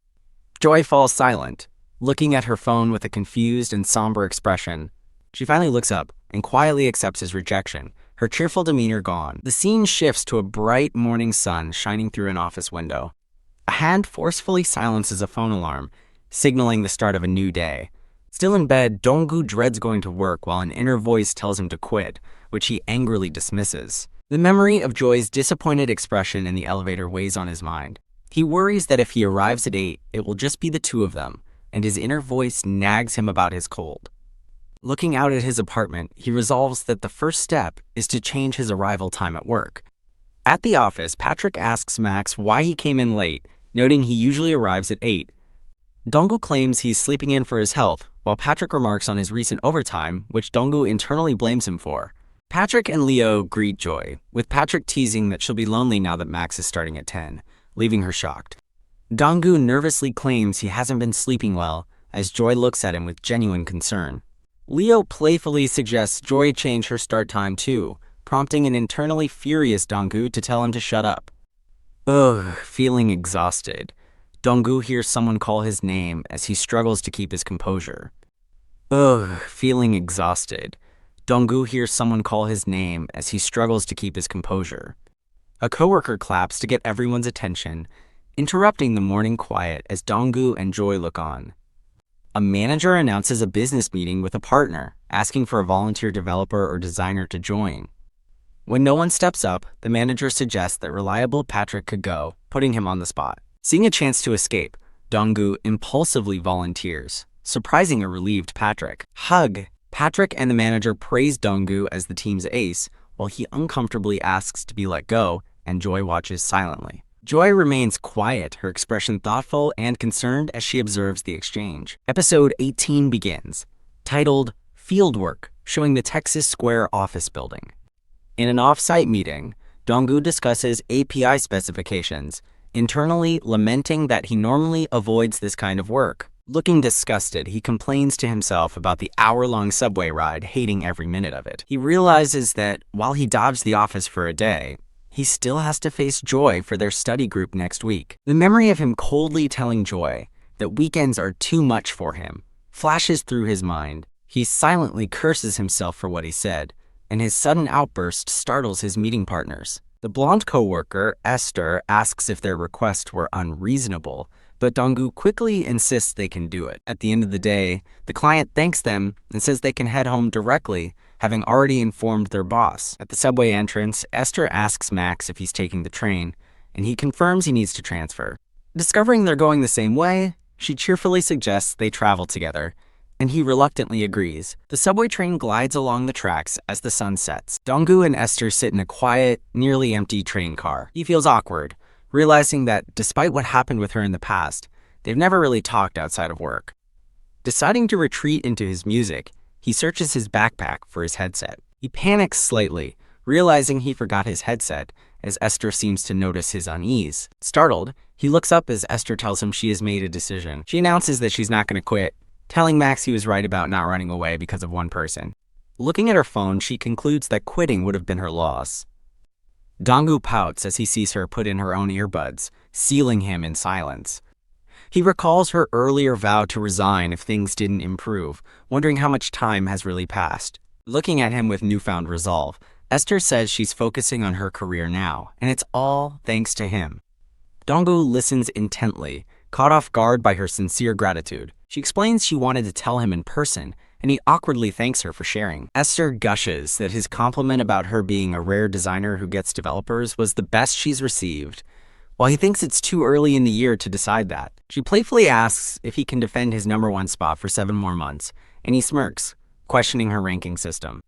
Joy falls silent, looking at her phone with a confused and somber expression. She finally looks up and quietly accepts his rejection, her cheerful demeanor gone. The scene shifts to a bright morning sun shining through an office window. A hand forcefully silences a phone alarm, signaling the start of a new day. Still in bed, Donggu dreads going to work while an inner voice tells him to quit, which he angrily dismisses. The memory of Joy's disappointed expression in the elevator weighs on his mind. He worries that if he arrives at 8, it will just be the two of them, and his inner voice nags him about his cold. Looking out at his apartment, he resolves that the first step is to change his arrival time at work. At the office, Patrick asks Max why he came in late, noting he usually arrives at 8. Donggu claims he's sleeping in for his health, while Patrick remarks on his recent overtime, which Donggu internally blames him for. Patrick and Leo greet Joy, with Patrick teasing that she'll be lonely now that Max is starting at 10, leaving her shocked. Donggu nervously claims he hasn't been sleeping well, as Joy looks at him with genuine concern. Leo playfully suggests Joy change her start time too, prompting an internally furious Donggu to tell him to shut up. Ugh, feeling exhausted, Donggu hears someone call his name as he struggles to keep his composure. Ugh, feeling exhausted, Donggu hears someone call his name as he struggles to keep his composure. A coworker claps to get everyone's attention, interrupting the morning quiet as Donggu and Joy look on. A manager announces a business meeting with a partner, asking for a volunteer developer or designer to join. When no one steps up, the manager suggests that reliable Patrick could go, putting him on the spot. Seeing a chance to escape, Donggu impulsively volunteers, surprising a relieved Patrick. Hug! Patrick and the manager praise Donggu as the team's ace, while he uncomfortably asks to be let go, and Joy watches silently. Joy remains quiet, her expression thoughtful and concerned as she observes the exchange. Episode 18 begins, titled Fieldwork, showing the Texas Square office building. In an off-site meeting, Donggu discusses API specifications, internally lamenting that he normally avoids this kind of work. Looking disgusted, he complains to himself about the hour-long subway ride, hating every minute of it. He realizes that while he dodged the office for a day, he still has to face Joy for their study group next week. The memory of him coldly telling Joy that weekends are too much for him flashes through his mind. He silently curses himself for what he said, and his sudden outburst startles his meeting partners. The blonde coworker, Esther, asks if their requests were unreasonable, but Donggu quickly insists they can do it. At the end of the day, the client thanks them and says they can head home directly, having already informed their boss. At the subway entrance, Esther asks Max if he's taking the train, and he confirms he needs to transfer. Discovering they're going the same way, she cheerfully suggests they travel together, and he reluctantly agrees. The subway train glides along the tracks as the sun sets. Donggu and Esther sit in a quiet, nearly empty train car. He feels awkward, realizing that despite what happened with her in the past, they've never really talked outside of work. Deciding to retreat into his music, he searches his backpack for his headset. He panics slightly, realizing he forgot his headset, as Esther seems to notice his unease. Startled, he looks up as Esther tells him she has made a decision. She announces that she's not going to quit, telling Max he was right about not running away because of one person. Looking at her phone, she concludes that quitting would have been her loss. Donggu pouts as he sees her put in her own earbuds, sealing him in silence. He recalls her earlier vow to resign if things didn't improve, wondering how much time has really passed. Looking at him with newfound resolve, Esther says she's focusing on her career now, and it's all thanks to him. Donggu listens intently, caught off guard by her sincere gratitude. She explains she wanted to tell him in person, and he awkwardly thanks her for sharing. Esther gushes that his compliment about her being a rare designer who gets developers was the best she's received, while he thinks it's too early in the year to decide that. She playfully asks if he can defend his #1 spot for 7 more months, and he smirks, questioning her ranking system.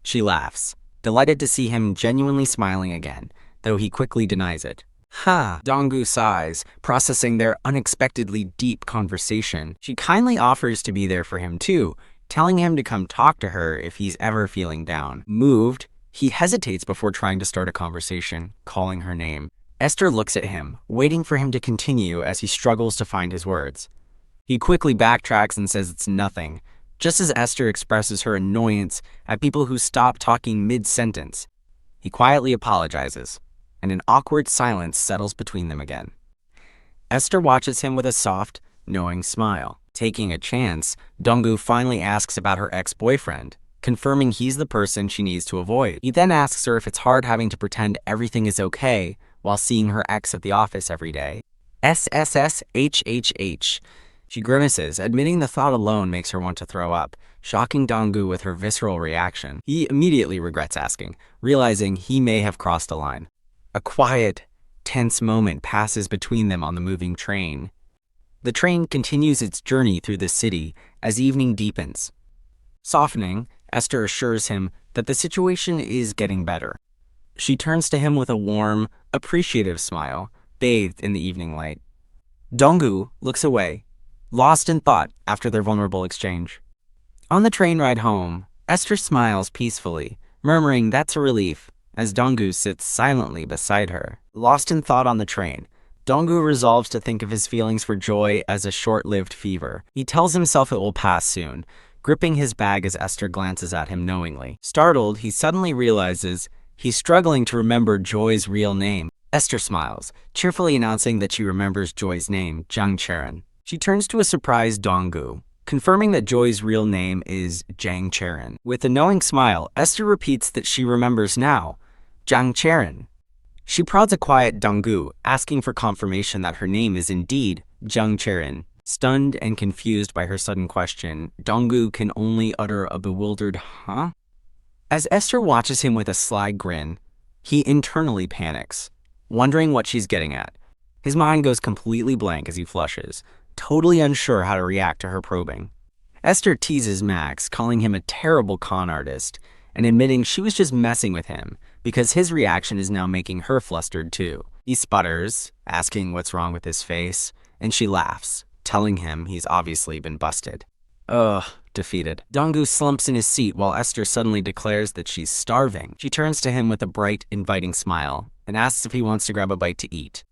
She laughs, delighted to see him genuinely smiling again, though he quickly denies it. Ha! Donggu sighs, processing their unexpectedly deep conversation. She kindly offers to be there for him too, telling him to come talk to her if he's ever feeling down. Moved, he hesitates before trying to start a conversation, calling her name. Esther looks at him, waiting for him to continue as he struggles to find his words. He quickly backtracks and says it's nothing, just as Esther expresses her annoyance at people who stop talking mid-sentence. He quietly apologizes, and an awkward silence settles between them again. Esther watches him with a soft, knowing smile. Taking a chance, Donggu finally asks about her ex-boyfriend, confirming he's the person she needs to avoid. He then asks her if it's hard having to pretend everything is okay while seeing her ex at the office every day. SSSHHH. She grimaces, admitting the thought alone makes her want to throw up, shocking Donggu with her visceral reaction. He immediately regrets asking, realizing he may have crossed a line. A quiet, tense moment passes between them on the moving train. The train continues its journey through the city as evening deepens. Softening, Esther assures him that the situation is getting better. She turns to him with a warm, appreciative smile, bathed in the evening light. Donggu looks away, lost in thought after their vulnerable exchange. On the train ride home, Esther smiles peacefully, murmuring that's a relief, as Donggu sits silently beside her. Lost in thought on the train, Donggu resolves to think of his feelings for joy as a short-lived fever. He tells himself it will pass soon, gripping his bag as Esther glances at him knowingly. Startled, he suddenly realizes he's struggling to remember Joy's real name. Esther smiles, cheerfully announcing that she remembers Joy's name, Jang Charon. She turns to a surprised Donggu, confirming that Joy's real name is Jang Charon. With a knowing smile, Esther repeats that she remembers now, Jang Charon. She prods a quiet Donggu, asking for confirmation that her name is indeed Jang Charon. Stunned and confused by her sudden question, Donggu can only utter a bewildered huh? As Esther watches him with a sly grin, he internally panics, wondering what she's getting at. His mind goes completely blank as he flushes, totally unsure how to react to her probing. Esther teases Max, calling him a terrible con artist, and admitting she was just messing with him because his reaction is now making her flustered too. He sputters, asking what's wrong with his face, and she laughs, telling him he's obviously been busted. Ugh, defeated. Donggu slumps in his seat while Esther suddenly declares that she's starving. She turns to him with a bright, inviting smile and asks if he wants to grab a bite to eat.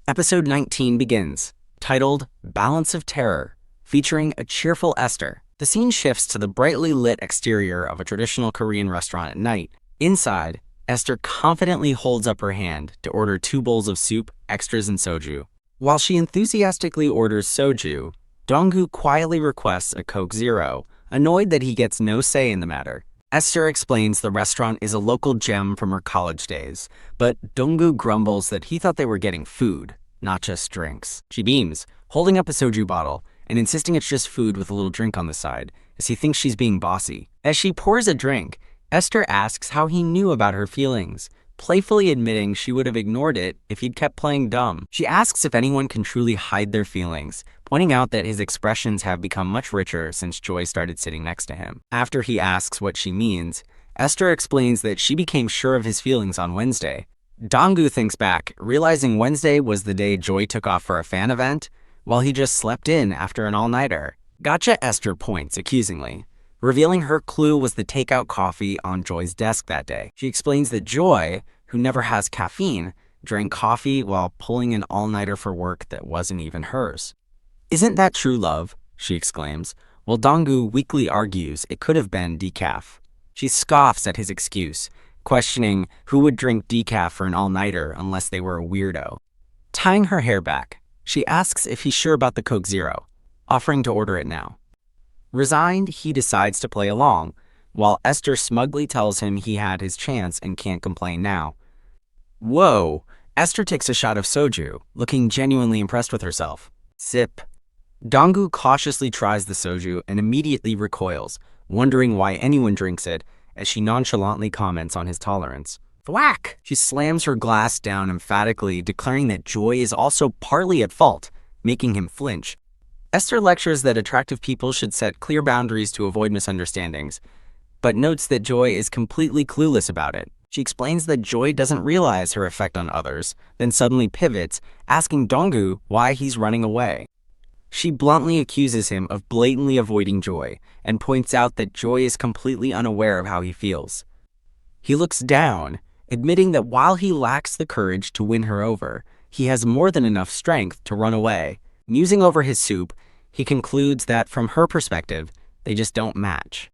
Episode 19 begins, titled Balance of Terror, featuring a cheerful Esther. The scene shifts to the brightly lit exterior of a traditional Korean restaurant at night. Inside, Esther confidently holds up her hand to order 2 bowls of soup, extras, and soju. While she enthusiastically orders soju, Donggu quietly requests a Coke Zero, annoyed that he gets no say in the matter. Esther explains the restaurant is a local gem from her college days, but Donggu grumbles that he thought they were getting food, not just drinks. She beams, holding up a soju bottle and insisting it's just food with a little drink on the side, as he thinks she's being bossy. As she pours a drink, Esther asks how he knew about her feelings, playfully admitting she would have ignored it if he'd kept playing dumb. She asks if anyone can truly hide their feelings, pointing out that his expressions have become much richer since Joy started sitting next to him. After he asks what she means, Esther explains that she became sure of his feelings on Wednesday. Donggu thinks back, realizing Wednesday was the day Joy took off for a fan event, while he just slept in after an all-nighter. Gotcha, Esther points accusingly, revealing her clue was the takeout coffee on Joy's desk that day. She explains that Joy, who never has caffeine, drank coffee while pulling an all-nighter for work that wasn't even hers. "Isn't that true love?" she exclaims, while Donggu weakly argues it could have been decaf. She scoffs at his excuse, questioning who would drink decaf for an all-nighter unless they were a weirdo. Tying her hair back, she asks if he's sure about the Coke Zero, offering to order it now. Resigned, he decides to play along, while Esther smugly tells him he had his chance and can't complain now. Whoa! Esther takes a shot of soju, looking genuinely impressed with herself. Sip. Donggu cautiously tries the soju and immediately recoils, wondering why anyone drinks it, as she nonchalantly comments on his tolerance. Thwack! She slams her glass down emphatically, declaring that Joy is also partly at fault, making him flinch. Esther lectures that attractive people should set clear boundaries to avoid misunderstandings, but notes that Joy is completely clueless about it. She explains that Joy doesn't realize her effect on others, then suddenly pivots, asking Donggu why he's running away. She bluntly accuses him of blatantly avoiding Joy, and points out that Joy is completely unaware of how he feels. He looks down, admitting that while he lacks the courage to win her over, he has more than enough strength to run away. Musing over his soup, he concludes that from her perspective, they just don't match.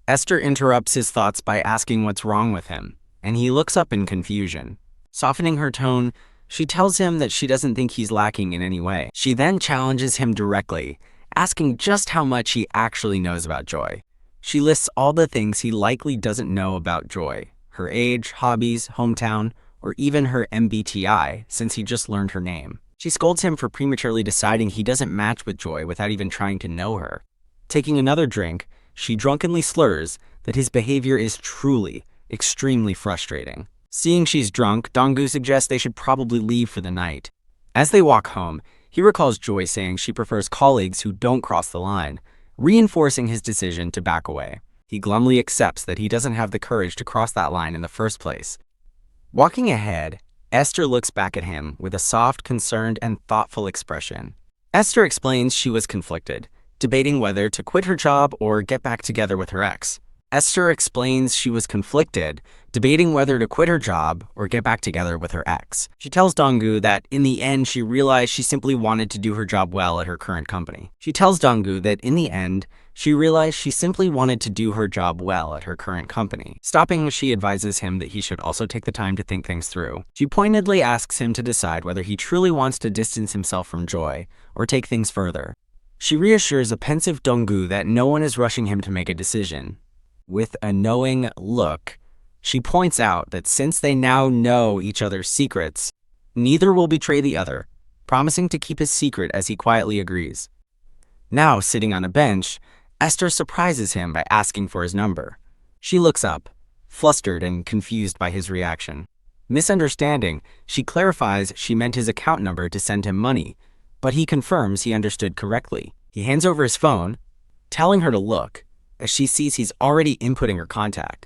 Esther interrupts his thoughts by asking what's wrong with him, and he looks up in confusion. Softening her tone, she tells him that she doesn't think he's lacking in any way. She then challenges him directly, asking just how much he actually knows about Joy. She lists all the things he likely doesn't know about Joy, her age, hobbies, hometown, or even her MBTI, since he just learned her name. She scolds him for prematurely deciding he doesn't match with Joy without even trying to know her. Taking another drink, she drunkenly slurs that his behavior is truly extremely frustrating. Seeing she's drunk, Donggu suggests they should probably leave for the night. As they walk home, he recalls Joy saying she prefers colleagues who don't cross the line, reinforcing his decision to back away. He glumly accepts that he doesn't have the courage to cross that line in the first place. Walking ahead, Esther looks back at him with a soft, concerned, and thoughtful expression. Esther explains she was conflicted, debating whether to quit her job or get back together with her ex. Esther explains she was conflicted, debating whether to quit her job or get back together with her ex. She tells Donggu that in the end she realized she simply wanted to do her job well at her current company. Stopping, she advises him that he should also take the time to think things through. She pointedly asks him to decide whether he truly wants to distance himself from Joy or take things further. She reassures a pensive Donggu that no one is rushing him to make a decision. With a knowing look, she points out that since they now know each other's secrets, neither will betray the other, promising to keep his secret as he quietly agrees. Now, sitting on a bench, Esther surprises him by asking for his number. She looks up, flustered and confused by his reaction. Misunderstanding, she clarifies she meant his account number to send him money, but he confirms he understood correctly. He hands over his phone, telling her to look, as she sees he's already inputting her contact.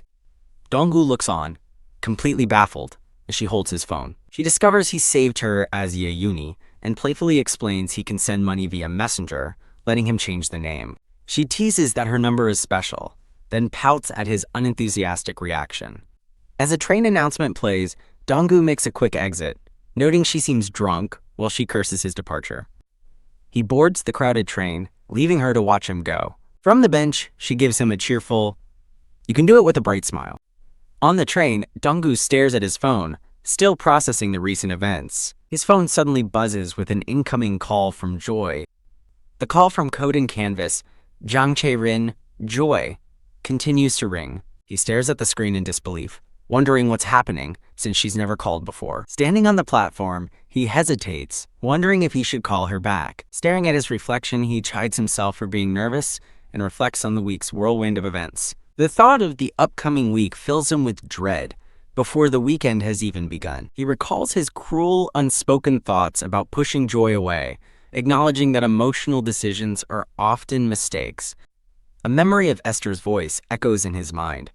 Donggu looks on, completely baffled, as she holds his phone. She discovers he saved her as Yayuni and playfully explains he can send money via messenger, letting him change the name. She teases that her number is special, then pouts at his unenthusiastic reaction. As a train announcement plays, Donggu makes a quick exit, noting she seems drunk while she curses his departure. He boards the crowded train, leaving her to watch him go. From the bench, she gives him a cheerful, "You can do it," with a bright smile. On the train, Donggu stares at his phone, still processing the recent events. His phone suddenly buzzes with an incoming call from Joy. The call from Code and Canvas, Zhang Che-rin, Joy, continues to ring. He stares at the screen in disbelief, wondering what's happening since she's never called before. Standing on the platform, he hesitates, wondering if he should call her back. Staring at his reflection, he chides himself for being nervous and reflects on the week's whirlwind of events. The thought of the upcoming week fills him with dread before the weekend has even begun. He recalls his cruel, unspoken thoughts about pushing Joy away, acknowledging that emotional decisions are often mistakes. A memory of Esther's voice echoes in his mind,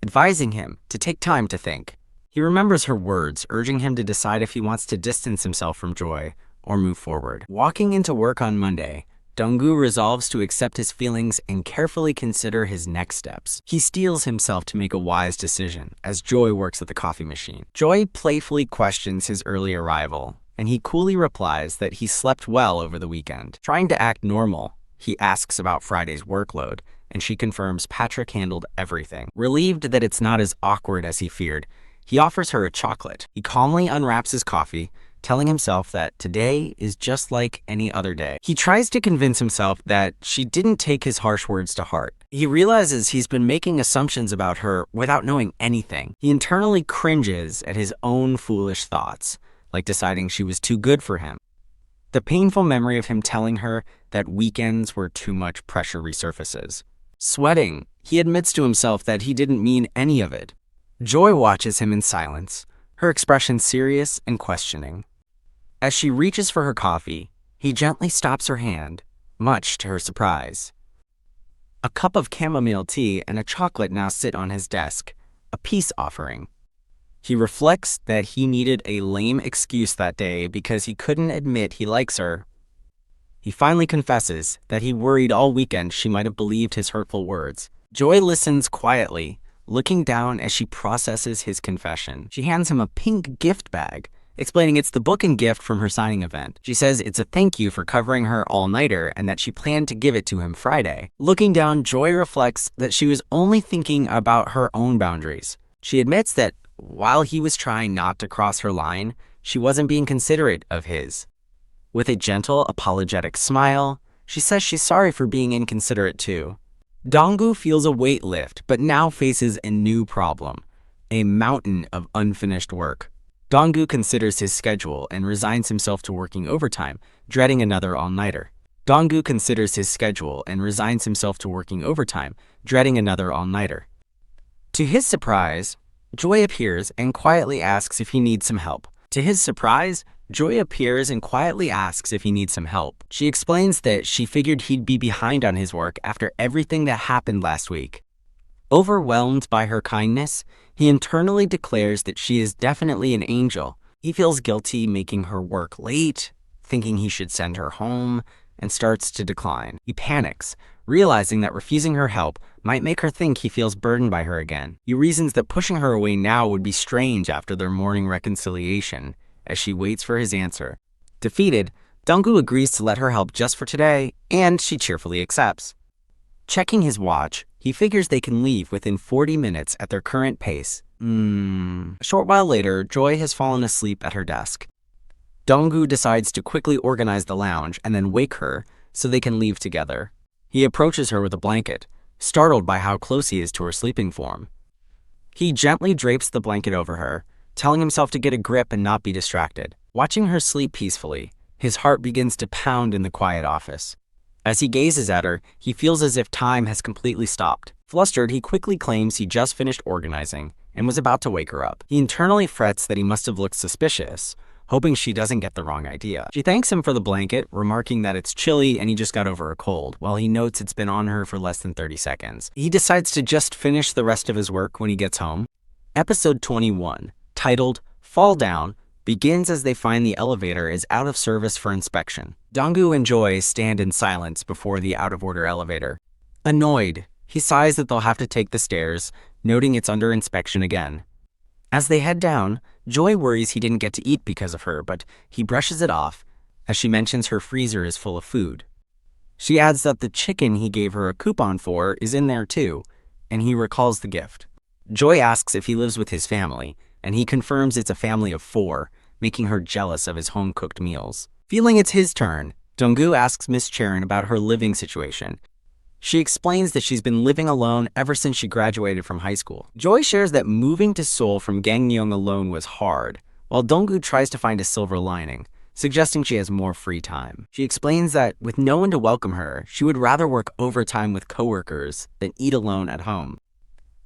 advising him to take time to think. He remembers her words, urging him to decide if he wants to distance himself from Joy or move forward. Walking into work on Monday, Donggu resolves to accept his feelings and carefully consider his next steps. He steels himself to make a wise decision as Joy works at the coffee machine. Joy playfully questions his early arrival, and he coolly replies that he slept well over the weekend. Trying to act normal, he asks about Friday's workload, and she confirms Patrick handled everything. Relieved that it's not as awkward as he feared, he offers her a chocolate. He calmly unwraps his coffee, telling himself that today is just like any other day. He tries to convince himself that she didn't take his harsh words to heart. He realizes he's been making assumptions about her without knowing anything. He internally cringes at his own foolish thoughts, like deciding she was too good for him. The painful memory of him telling her that weekends were too much pressure resurfaces. Sweating, he admits to himself that he didn't mean any of it. Joy watches him in silence, her expression serious and questioning. As she reaches for her coffee, he gently stops her hand, much to her surprise. A cup of chamomile tea and a chocolate now sit on his desk, a peace offering. He reflects that he needed a lame excuse that day because he couldn't admit he likes her. He finally confesses that he worried all weekend she might have believed his hurtful words. Joy listens quietly, looking down as she processes his confession. She hands him a pink gift bag, explaining it's the book and gift from her signing event. She says it's a thank you for covering her all-nighter and that she planned to give it to him Friday. Looking down, Joy reflects that she was only thinking about her own boundaries. She admits that while he was trying not to cross her line, she wasn't being considerate of his. With a gentle, apologetic smile, she says she's sorry for being inconsiderate too. Donggu feels a weight lift, but now faces a new problem, a mountain of unfinished work. Donggu considers his schedule and resigns himself to working overtime, dreading another all-nighter. Donggu considers his schedule and resigns himself to working overtime, dreading another all-nighter. To his surprise, Joy appears and quietly asks if he needs some help. To his surprise, Joy appears and quietly asks if he needs some help. She explains that she figured he'd be behind on his work after everything that happened last week. Overwhelmed by her kindness, he internally declares that she is definitely an angel. He feels guilty making her work late, thinking he should send her home, and starts to decline. He panics, realizing that refusing her help might make her think he feels burdened by her again. He reasons that pushing her away now would be strange after their morning reconciliation, as she waits for his answer. Defeated, Donggu agrees to let her help just for today, and she cheerfully accepts. Checking his watch, he figures they can leave within 40 minutes at their current pace. A short while later, Joy has fallen asleep at her desk. Donggu decides to quickly organize the lounge and then wake her so they can leave together. He approaches her with a blanket, startled by how close he is to her sleeping form. He gently drapes the blanket over her, telling himself to get a grip and not be distracted. Watching her sleep peacefully, his heart begins to pound in the quiet office. As he gazes at her, he feels as if time has completely stopped. Flustered, he quickly claims he just finished organizing and was about to wake her up. He internally frets that he must have looked suspicious, hoping she doesn't get the wrong idea. She thanks him for the blanket, remarking that it's chilly and he just got over a cold, while he notes it's been on her for less than 30 seconds. He decides to just finish the rest of his work when he gets home. Episode 21, titled Fall Down, begins as they find the elevator is out of service for inspection. Donggu and Joy stand in silence before the out-of-order elevator. Annoyed, he sighs that they'll have to take the stairs, noting it's under inspection again. As they head down, Joy worries he didn't get to eat because of her, but he brushes it off as she mentions her freezer is full of food. She adds that the chicken he gave her a coupon for is in there too, and he recalls the gift. Joy asks if he lives with his family, and he confirms it's a family of 4, making her jealous of his home-cooked meals. Feeling it's his turn, Donggu asks Miss Charon about her living situation. She explains that she's been living alone ever since she graduated from high school. Joy shares that moving to Seoul from Gangneung alone was hard, while Donggu tries to find a silver lining, suggesting she has more free time. She explains that with no one to welcome her, she would rather work overtime with coworkers than eat alone at home.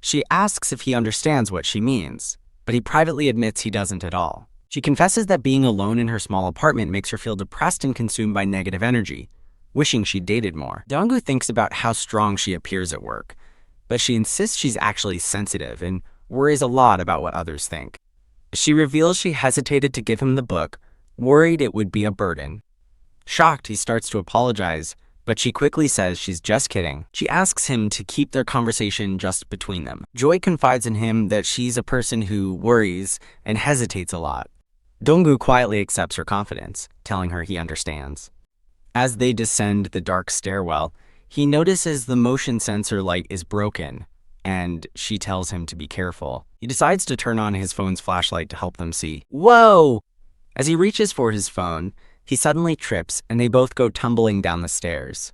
She asks if he understands what she means, but he privately admits he doesn't at all. She confesses that being alone in her small apartment makes her feel depressed and consumed by negative energy, wishing she dated more. Donggu thinks about how strong she appears at work, but she insists she's actually sensitive and worries a lot about what others think. She reveals she hesitated to give him the book, worried it would be a burden. Shocked, he starts to apologize, but she quickly says she's just kidding. She asks him to keep their conversation just between them. Joy confides in him that she's a person who worries and hesitates a lot. Donggu quietly accepts her confidence, telling her he understands. As they descend the dark stairwell, he notices the motion sensor light is broken, and she tells him to be careful. He decides to turn on his phone's flashlight to help them see. Whoa! As he reaches for his phone, he suddenly trips and they both go tumbling down the stairs.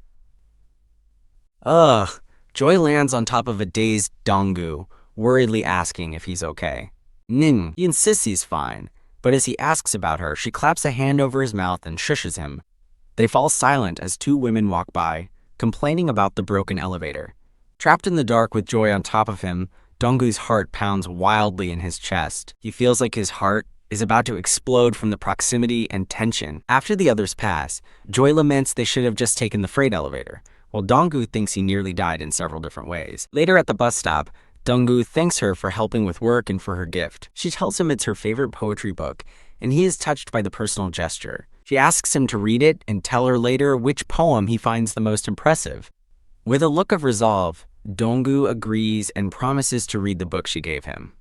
Ugh! Joy lands on top of a dazed Donggu, worriedly asking if he's okay. Ning, he insists he's fine, but as he asks about her, she claps a hand over his mouth and shushes him. They fall silent as two women walk by, complaining about the broken elevator. Trapped in the dark with Joy on top of him, Donggu's heart pounds wildly in his chest. He feels like his heart is about to explode from the proximity and tension. After the others pass, Joy laments they should have just taken the freight elevator, while Donggu thinks he nearly died in several different ways. Later at the bus stop, Donggu thanks her for helping with work and for her gift. She tells him it's her favorite poetry book, and he is touched by the personal gesture. She asks him to read it and tell her later which poem he finds the most impressive. With a look of resolve, Donggu agrees and promises to read the book she gave him.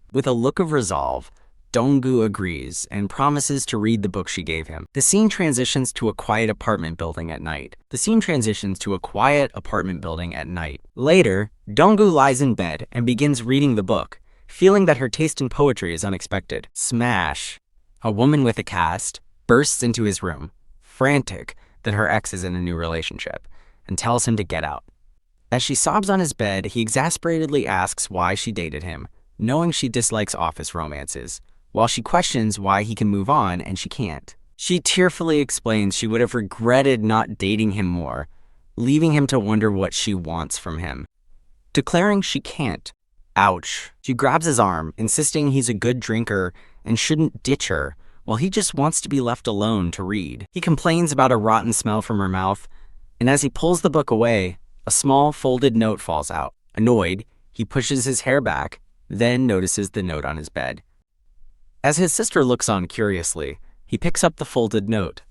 The scene transitions to a quiet apartment building at night. Later, Donggu lies in bed and begins reading the book, feeling that her taste in poetry is unexpected. Smash! A woman with a cast bursts into his room, frantic that her ex is in a new relationship, and tells him to get out. As she sobs on his bed, he exasperatedly asks why she dated him, knowing she dislikes office romances, while she questions why he can move on and she can't. She tearfully explains she would have regretted not dating him more, leaving him to wonder what she wants from him. Declaring she can't. Ouch. She grabs his arm, insisting he's a good drinker and shouldn't ditch her, while he just wants to be left alone to read. He complains about a rotten smell from her mouth, and as he pulls the book away, a small folded note falls out. Annoyed, he pushes his hair back, then notices the note on his bed. As his sister looks on curiously, he picks up the folded note.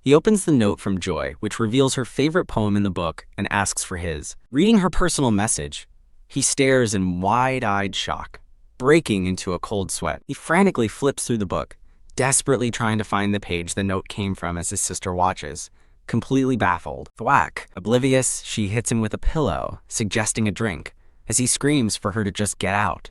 He opens the note from Joy, which reveals her favorite poem in the book, and asks for his. Reading her personal message, he stares in wide-eyed shock, breaking into a cold sweat. He frantically flips through the book, desperately trying to find the page the note came from as his sister watches. Completely baffled. Thwack! Oblivious, she hits him with a pillow, suggesting a drink, as he screams for her to just get out.